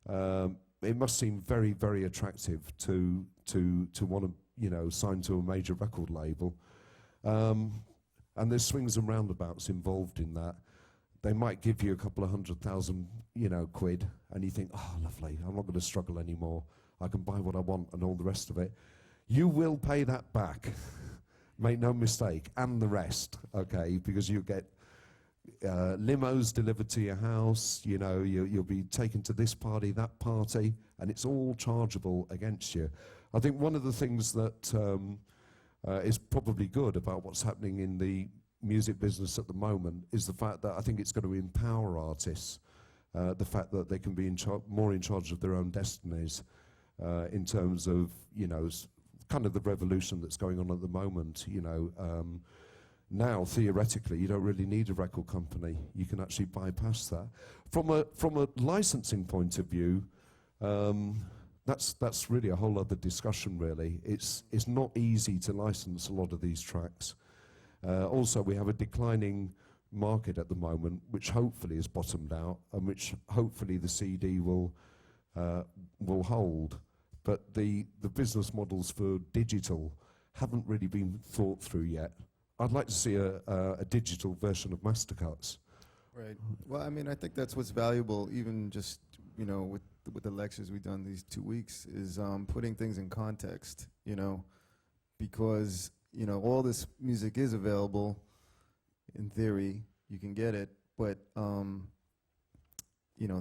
it must seem very, very attractive to want to, sign to a major record label. And there's swings and roundabouts involved in that. They might give you a couple of 100,000, quid, and you think, oh, lovely, I'm not going to struggle anymore. I can buy what I want and all the rest of it. You will pay that back, make no mistake, and the rest, okay, because you get limos delivered to your house, you'll be taken to this party, that party, and it's all chargeable against you. I think one of the things that is probably good about what's happening in the music business at the moment is the fact that I think it's going to empower artists, the fact that they can be more in charge of their own destinies, in terms of, kind of the revolution that's going on at the moment, now, theoretically, you don't really need a record company. You can actually bypass that. From a licensing point of view, that's really a whole other discussion, really. It's not easy to license a lot of these tracks. Also, we have a declining market at the moment, which hopefully is bottomed out, and which hopefully the CD will hold. But the business models for digital haven't really been thought through yet. I'd like to see a digital version of Mastercuts. Right. Well, I think that's what's valuable, even just, with the lectures we've done these 2 weeks, is putting things in context, because, all this music is available. In theory, you can get it, but,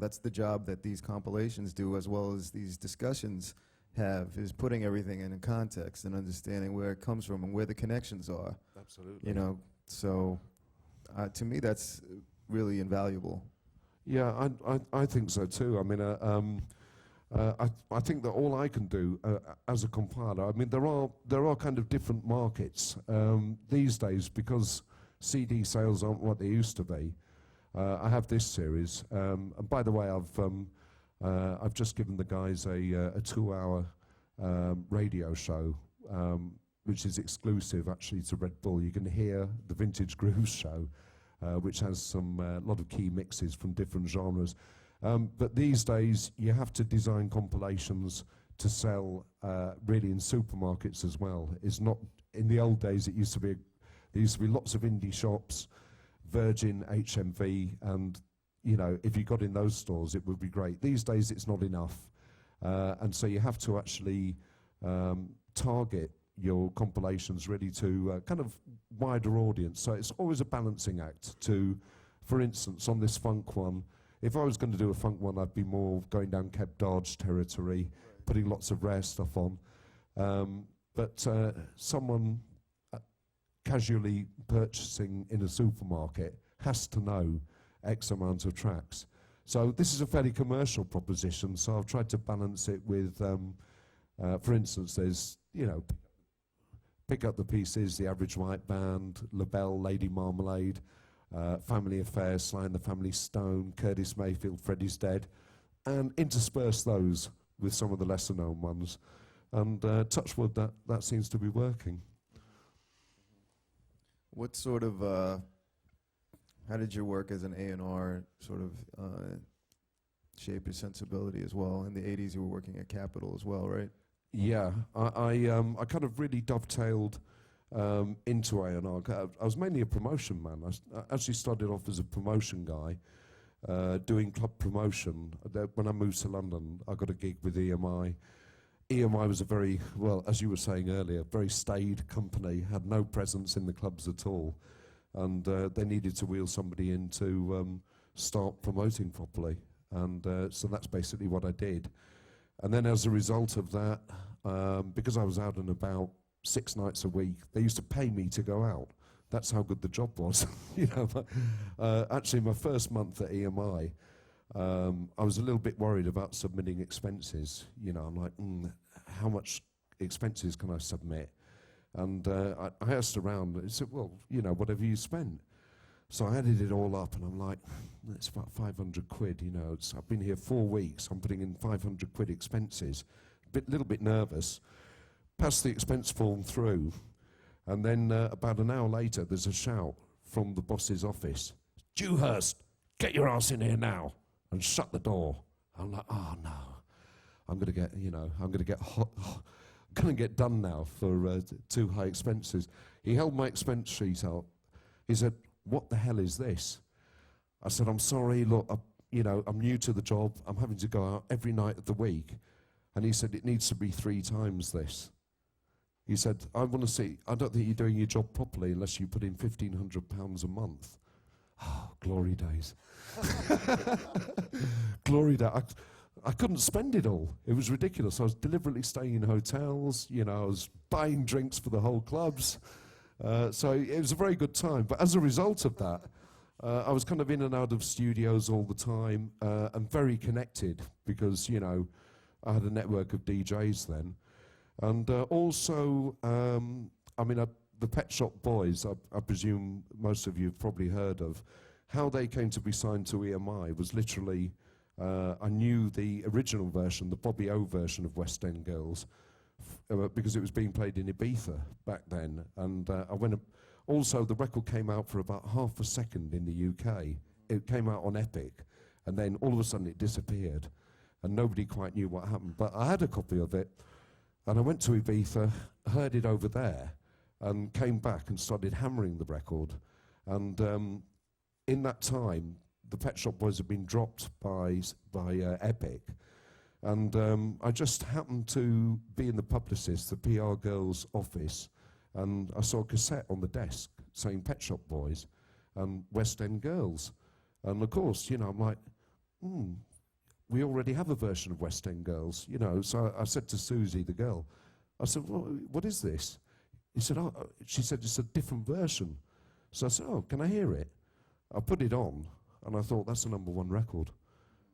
that's the job that these compilations do, as well as these discussions have, is putting everything in context and understanding where it comes from and where the connections are. Absolutely. So to me, that's really invaluable. Yeah, I think so too. I think that all I can do as a compiler, there are kind of different markets these days, because CD sales aren't what they used to be. I have this series, and by the way, I've just given the guys a 2-hour radio show, which is exclusive actually to Red Bull. You can hear the Vintage Grooves show, which has some lot of key mixes from different genres. But these days, you have to design compilations to sell really in supermarkets as well. It's not, in the old days, there used to be lots of indie shops, Virgin, HMV, and if you got in those stores, it would be great. These days, it's not enough. And so you have to actually target your compilations really to kind of wider audience. So it's always a balancing act to, for instance, on this funk one, if I was going to do a funk one, I'd be more going down Keb Dodge territory, putting lots of rare stuff on. But someone casually purchasing in a supermarket has to know X amount of tracks. So this is a fairly commercial proposition, so I've tried to balance it with, for instance, there's, Pick Up the Pieces, The Average White Band, LaBelle, Lady Marmalade, Family Affair, Sly and the Family Stone, Curtis Mayfield, Freddie's Dead, and intersperse those with some of the lesser known ones. And touch wood, that seems to be working. What sort of, how did your work as an A&R sort of shape your sensibility as well? In the 80s, you were working at Capitol as well, right? Yeah, I kind of really dovetailed into A&R. I was mainly a promotion man. I actually started off as a promotion guy, doing club promotion. When I moved to London, I got a gig with EMI. EMI was a very, well, as you were saying earlier, very staid company, had no presence in the clubs at all. And they needed to wheel somebody in to start promoting properly. And so that's basically what I did. And then as a result of that, because I was out and about 6 nights a week, they used to pay me to go out. That's how good the job was. You know, actually, my first month at EMI, I was a little bit worried about submitting expenses. You know, I'm like, how much expenses can I submit? And I asked around, and I said, well, you know, whatever you spend. So I added it all up, and I'm like, it's about 500 quid, you know. I've been here 4 weeks, I'm putting in 500 quid expenses. Little bit nervous. Passed the expense form through, and then about an hour later, there's a shout from the boss's office. Dewhirst, get your ass in here now, and shut the door. I'm like, oh no, I'm gonna get done now for too high expenses. He held my expense sheet out. He said, what the hell is this? I said, I'm sorry, look, I'm new to the job. I'm having to go out every night of the week. And he said, it needs to be 3 times this. He said, I want to see, I don't think you're doing your job properly unless you put in £1,500 a month. Oh, glory days. Glory days. I couldn't spend it all. It was ridiculous. I was deliberately staying in hotels, you know, I was buying drinks for the whole clubs. So it was a very good time. But as a result of that, I was kind of in and out of studios all the time and very connected because, you know, I had a network of DJs then. And also, the Pet Shop Boys, I presume most of you have probably heard of, how they came to be signed to EMI was literally, I knew the original version, the Bobby O version of West End Girls, because it was being played in Ibiza back then. And also the record came out for about half a second in the UK. It came out on Epic, and then all of a sudden it disappeared, and nobody quite knew what happened. But I had a copy of it, and I went to Ibiza, heard it over there, and came back and started hammering the record. And in that time, the Pet Shop Boys had been dropped by Epic. And I just happened to be in the publicist, the PR girl's office, and I saw a cassette on the desk saying Pet Shop Boys and West End Girls. And of course, you know, I'm like, we already have a version of West End Girls, you know. So I said to Susie, the girl, I said, well, what is this? She said, it's a different version. So I said, oh, can I hear it? I put it on, and I thought, that's the #1 record.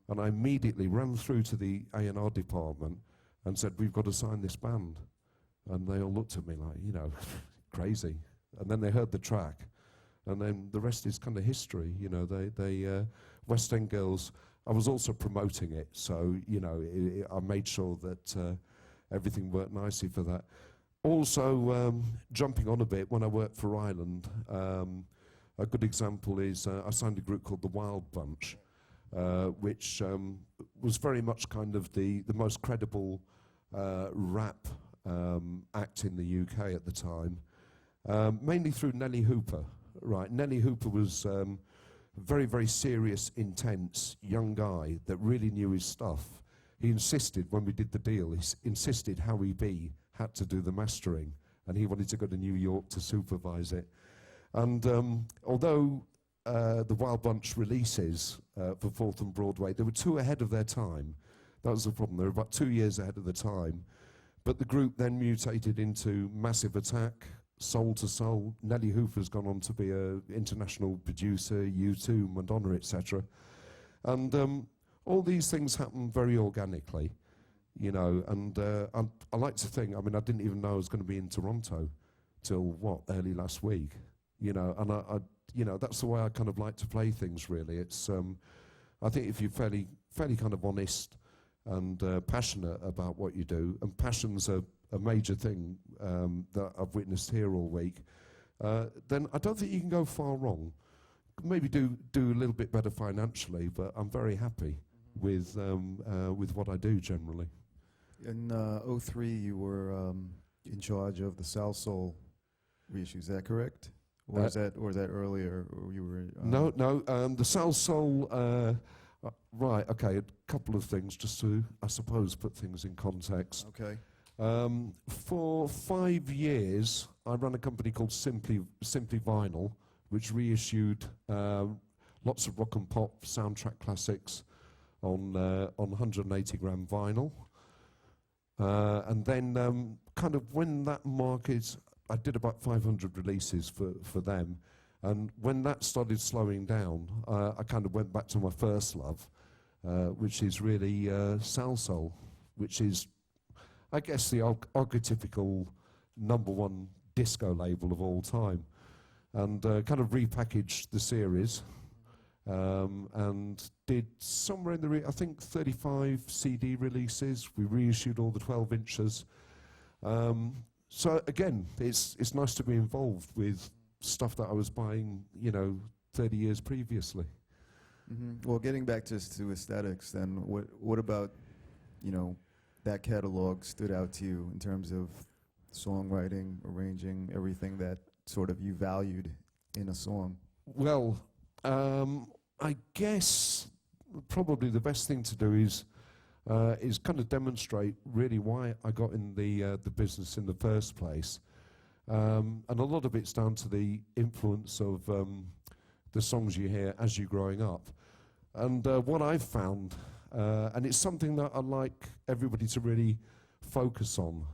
And I immediately ran through to the A&R department and said, we've got to sign this band. And they all looked at me like, you know, crazy. And then they heard the track. And then the rest is kind of history. You know, they West End Girls, I was also promoting it. So, you know, I made sure that everything worked nicely for that. Also, jumping on a bit, when I worked for Ireland, a good example is I signed a group called the Wild Bunch. Which was very much kind of the most credible rap act in the UK at the time, mainly through Nelly Hooper. Right, Nelly Hooper was a very, very serious, intense young guy that really knew his stuff. He insisted when we did the deal, he insisted Howie B had to do the mastering, and he wanted to go to New York to supervise it. And although the Wild Bunch releases for 4th and Broadway, they were 2 ahead of their time. That was the problem. They were about 2 years ahead of the time. But the group then mutated into Massive Attack, Soul to Soul. Nelly Hooper's gone on to be an international producer, U2, Madonna, etc. And all these things happen very organically, you know. And I like to think, I mean, I didn't even know I was going to be in Toronto till, early last week, you know. And I you know, that's the way I kind of like to play things, really. It's, I think if you're fairly kind of honest and passionate about what you do, and passion's a major thing that I've witnessed here all week, then I don't think you can go far wrong. Maybe do a little bit better financially, but I'm very happy with what I do generally. In 2003, you were in charge of the South Soul reissue, is that correct? Or is that earlier, or you were? No, the Soul. Right, okay, a couple of things just to, I suppose, put things in context. Okay. For 5 years, I ran a company called Simply Vinyl, which reissued lots of rock and pop soundtrack classics on 180-gram vinyl. And then kind of when that market, I did about 500 releases for them. And when that started slowing down, I kind of went back to my first love, which is really Salsoul, which is, I guess, the archetypical #1 disco label of all time. And kind of repackaged the series and did somewhere in the, I think, 35 CD releases. We reissued all the 12 inches. So again, it's nice to be involved with stuff that I was buying, 30 years previously. Mm-hmm. Well, getting back to aesthetics, then what about, that catalog stood out to you in terms of songwriting, arranging, everything that sort of you valued in a song? Well, I guess probably the best thing to do is kind of demonstrate really why I got in the business in the first place. And a lot of it's down to the influence of the songs you hear as you're growing up. And what I've found, and it's something that I like everybody to really focus on,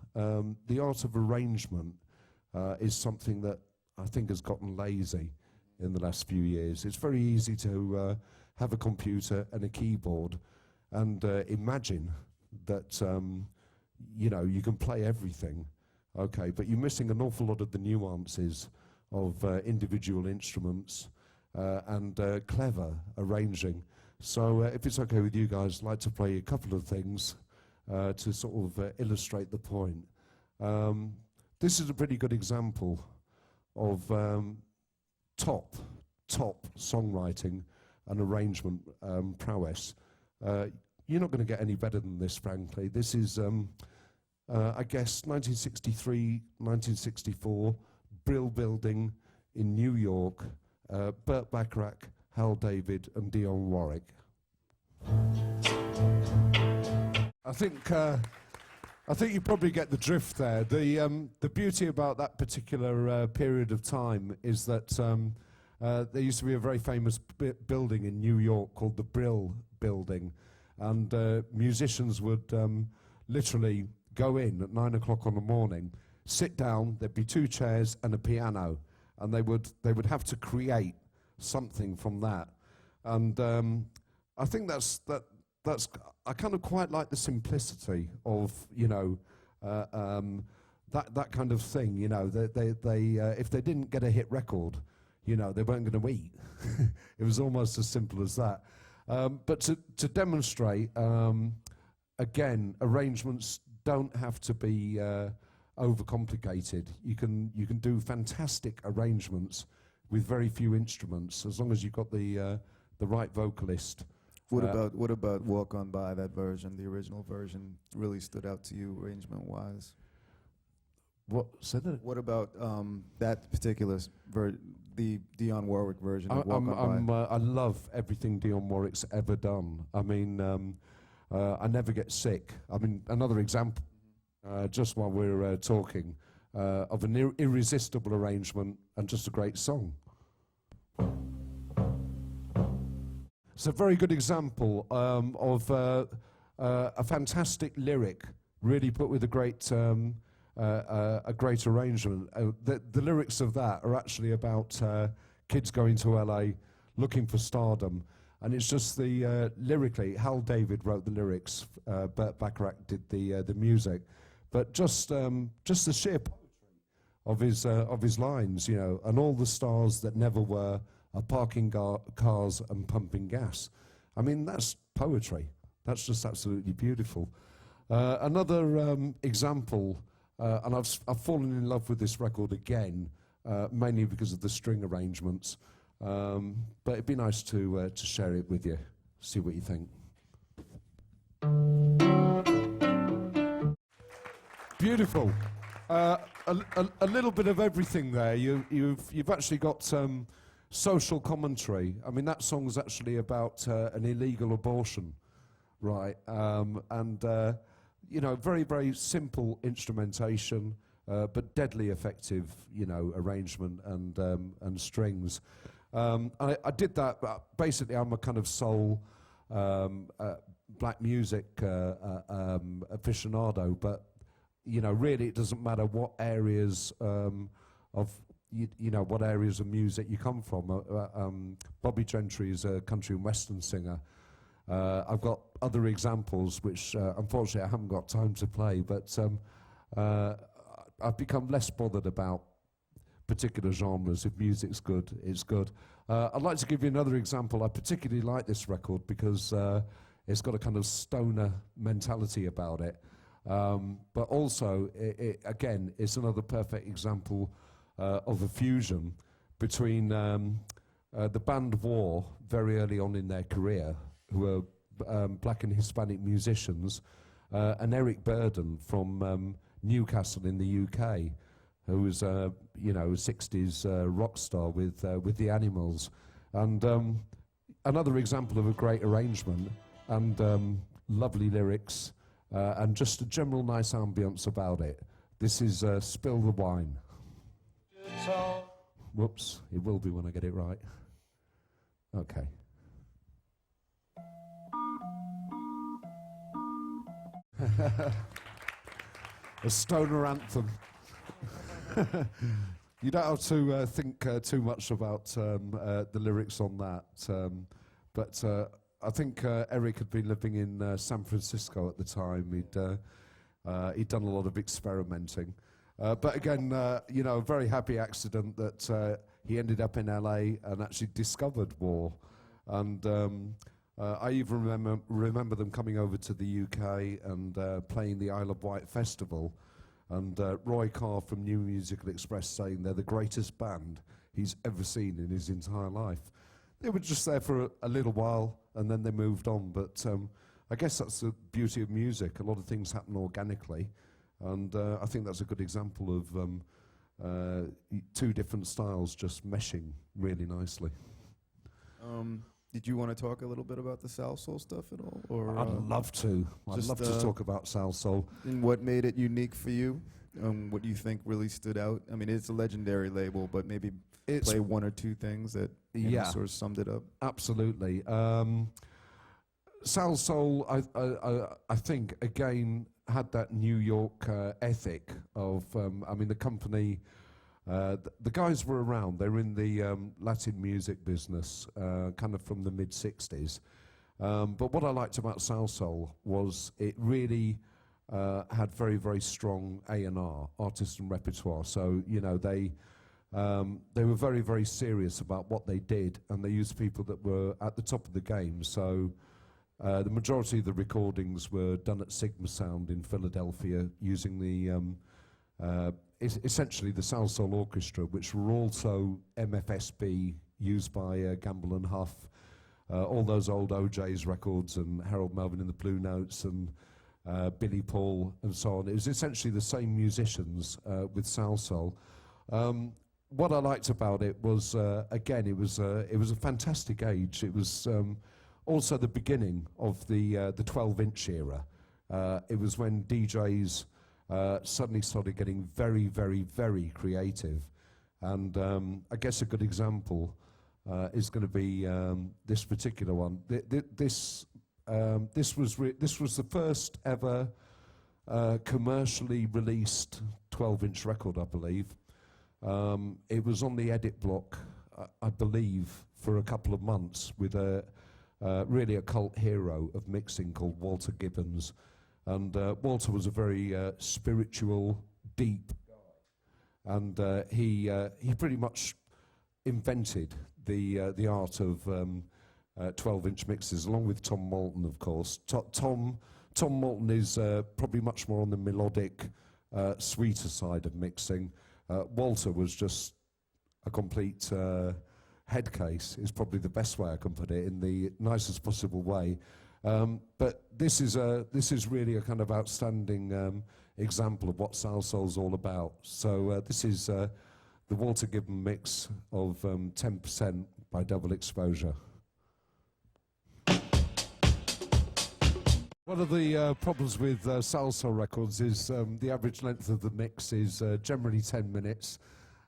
the art of arrangement is something that I think has gotten lazy in the last few years. It's very easy to have a computer and a keyboard and imagine that, you can play everything. Okay, but you're missing an awful lot of the nuances of individual instruments and clever arranging. So if it's okay with you guys, I'd like to play a couple of things to sort of illustrate the point. This is a pretty good example of top songwriting and arrangement prowess. You're not going to get any better than this, frankly. This is, I guess, 1963, 1964, Brill Building in New York, Burt Bacharach, Hal David, and Dionne Warwick. I think you probably get the drift there. The beauty about that particular period of time is that there used to be a very famous building in New York called the Brill Building, and musicians would literally go in at 9 o'clock in the morning, sit down. There'd be 2 chairs and a piano, and they would have to create something from that. And I think that's I kind of quite like the simplicity of that kind of thing. They if they didn't get a hit record, they weren't going to eat. It was almost as simple as that. But to demonstrate, again, arrangements don't have to be overcomplicated. You can do fantastic arrangements with very few instruments, as long as you've got the right vocalist. What about Walk On By, that version, the original version, really stood out to you arrangement-wise? What said it? What about that particular the Dionne Warwick version of Walk On By? I love everything Dionne Warwick's ever done. I mean, I never get sick. I mean, another example, just while we're talking, of an irresistible arrangement and just a great song. It's a very good example of a fantastic lyric, really put with a great arrangement. The lyrics of that are actually about kids going to LA looking for stardom, and it's just lyrically. Hal David wrote the lyrics, Burt Bacharach did the music, but just the sheer poetry of his lines, and all the stars that never were are parking cars and pumping gas. I mean, that's poetry. That's just absolutely beautiful. Another example, and I've fallen in love with this record again, mainly because of the string arrangements. But it'd be nice to share it with you, see what you think. Beautiful. a little bit of everything there. You've actually got social commentary. I mean, that song's actually about an illegal abortion, right? You know, very, very simple instrumentation, but deadly effective, you know, arrangement and strings. I did that, but basically I'm a kind of soul, black music aficionado, but you know, really it doesn't matter what areas of what areas of music you come from. Bobby Gentry is a country and western singer. I've got other examples which unfortunately I haven't got time to play, but I've become less bothered about particular genres. If music's good, it's good. I'd like to give you another example. I particularly like this record because it's got a kind of stoner mentality about it. But also, again, it's another perfect example of a fusion between the band War, very early on in their career, who were black and Hispanic musicians, and Eric Burdon from Newcastle in the UK, who was a 60s rock star with the Animals. And another example of a great arrangement and lovely lyrics, and just a general nice ambience about it. This is Spill the Wine. Whoops, it will be when I get it right. Okay. A stoner anthem. You don't have to think too much about the lyrics on that, but I think Eric had been living in San Francisco at the time. He'd done a lot of experimenting, but again, a very happy accident that he ended up in LA and actually discovered War, and I even remember them coming over to the UK and playing the Isle of Wight festival. And Roy Carr from New Musical Express saying they're the greatest band he's ever seen in his entire life. They were just there for a little while and then they moved on. But I guess that's the beauty of music. A lot of things happen organically. And I think that's a good example of two different styles just meshing really nicely. Did you want to talk a little bit about the South Soul stuff at all? Or I'd love to. I'd love to talk about South Soul. And what made it unique for you? What do you think really stood out? I mean, it's a legendary label, but maybe play one or two things that sort of summed it up. Absolutely. South Soul, I think, again, had that New York ethic of, the company... the guys were around. They were in the Latin music business, kind of from the mid-'60s. But what I liked about South Soul was it really had very, very strong A&R, artist and repertoire. So, they were very, very serious about what they did, and they used people that were at the top of the game. So the majority of the recordings were done at Sigma Sound in Philadelphia using the... essentially the South Soul Orchestra, which were also MFSB, used by Gamble and Huff, all those old OJ's records and Harold Melvin and the Blue Notes and Billy Paul and so on. It was essentially the same musicians with South Soul. What I liked about it was, again, it was a fantastic age. It was also the beginning of the 12-inch era. It was when DJs suddenly started getting very, very, very creative. And I guess a good example is going to be this particular one. This was the first ever commercially released 12-inch record, I believe. It was on the edit block, I believe, for a couple of months with really a cult hero of mixing called Walter Gibbons. And Walter was a very spiritual, deep guy, and he pretty much invented the art of 12-inch mixes, along with Tom Moulton, of course. Tom Moulton is probably much more on the melodic, sweeter side of mixing. Walter was just a complete head case, is probably the best way I can put it, in the nicest possible way. But this is really a kind of outstanding example of what salso's all about. So this is the Walter Gibbon mix of 10% by Double Exposure. One of the problems with salsa records is the average length of the mix is generally 10 minutes.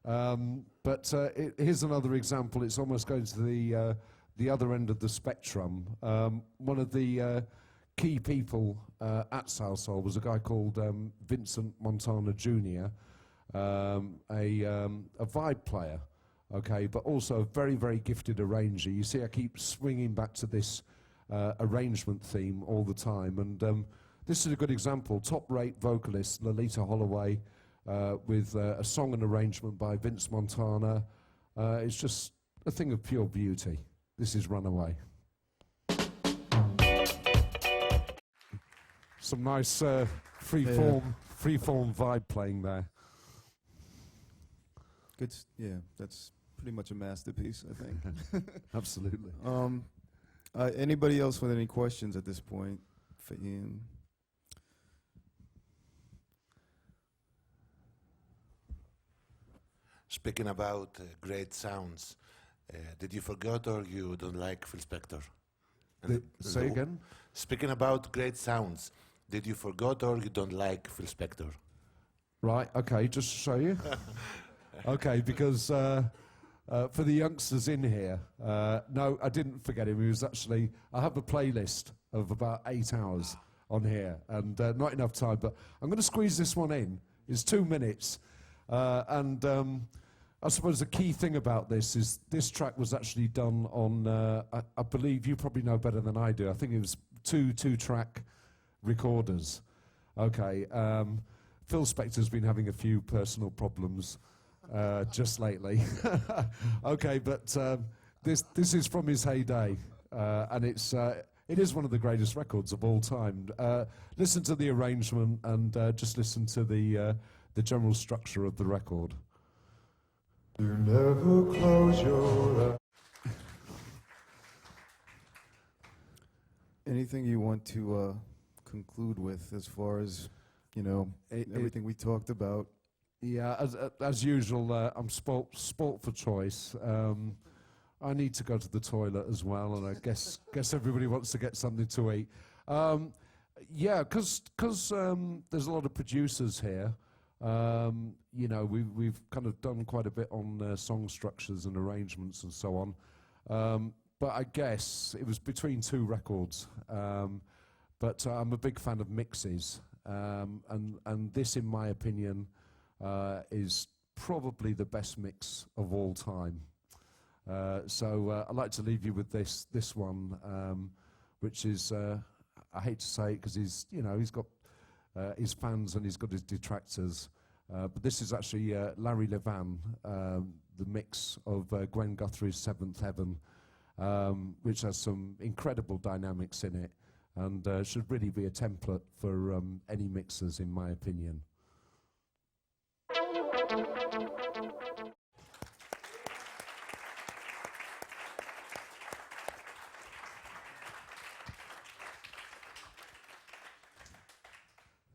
Here's another example. It's almost going to the other end of the spectrum. One of the key people at Salsoul was a guy called Vincent Montana Jr., a vibe player, okay, but also a very, very gifted arranger. You see, I keep swinging back to this arrangement theme all the time, and this is a good example. Top-rate vocalist Lolita Holloway with a song and arrangement by Vince Montana. It's just a thing of pure beauty. This is Runaway. Some nice free-form vibe playing there. Good. Yeah, that's pretty much a masterpiece, I think. Absolutely. Anybody else with any questions at this point for Ian? Speaking about great sounds, did you forget or you don't like Phil Spector? Say again? Speaking about great sounds, did you forget or you don't like Phil Spector? Right, okay, just to show you. Okay, because for the youngsters in here, no, I didn't forget him. He was actually, I have a playlist of about 8 hours on here, and not enough time, but I'm going to squeeze this one in. It's 2 minutes. I suppose the key thing about this is this track was actually done on, I believe you probably know better than I do, I think it was two-track recorders. Okay, Phil Spector's been having a few personal problems just lately. Okay, but this is from his heyday, and it is one of the greatest records of all time. Listen to the arrangement and just listen to the general structure of the record. You never close your eyes. Anything you want to conclude with as far as, you know, everything we talked about? Yeah, as usual, I'm spoilt for choice. I need to go to the toilet as well, and I guess everybody wants to get something to eat. Yeah, because there's a lot of producers here. You know, we've kind of done quite a bit on song structures and arrangements and so on. But I guess it was between two records. But I'm a big fan of mixes, and this, in my opinion, is probably the best mix of all time. So I'd like to leave you with this one, which is, I hate to say it because he's got his fans and he's got his detractors. But this is actually Larry Levan, the mix of Gwen Guthrie's Seventh Heaven, which has some incredible dynamics in it, and should really be a template for any mixers, in my opinion.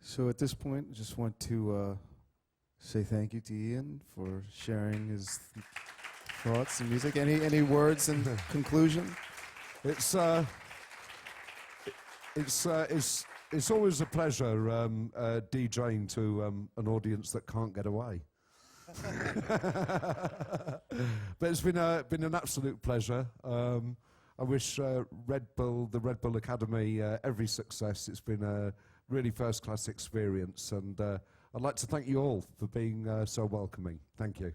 So at this point, I just want to say thank you to Ian for sharing his thoughts and music. Any words in conclusion? It's always a pleasure DJing to an audience that can't get away. But it's been an absolute pleasure. I wish the Red Bull Academy every success. It's been a really first-class experience, and I'd like to thank you all for being so welcoming. Thank you.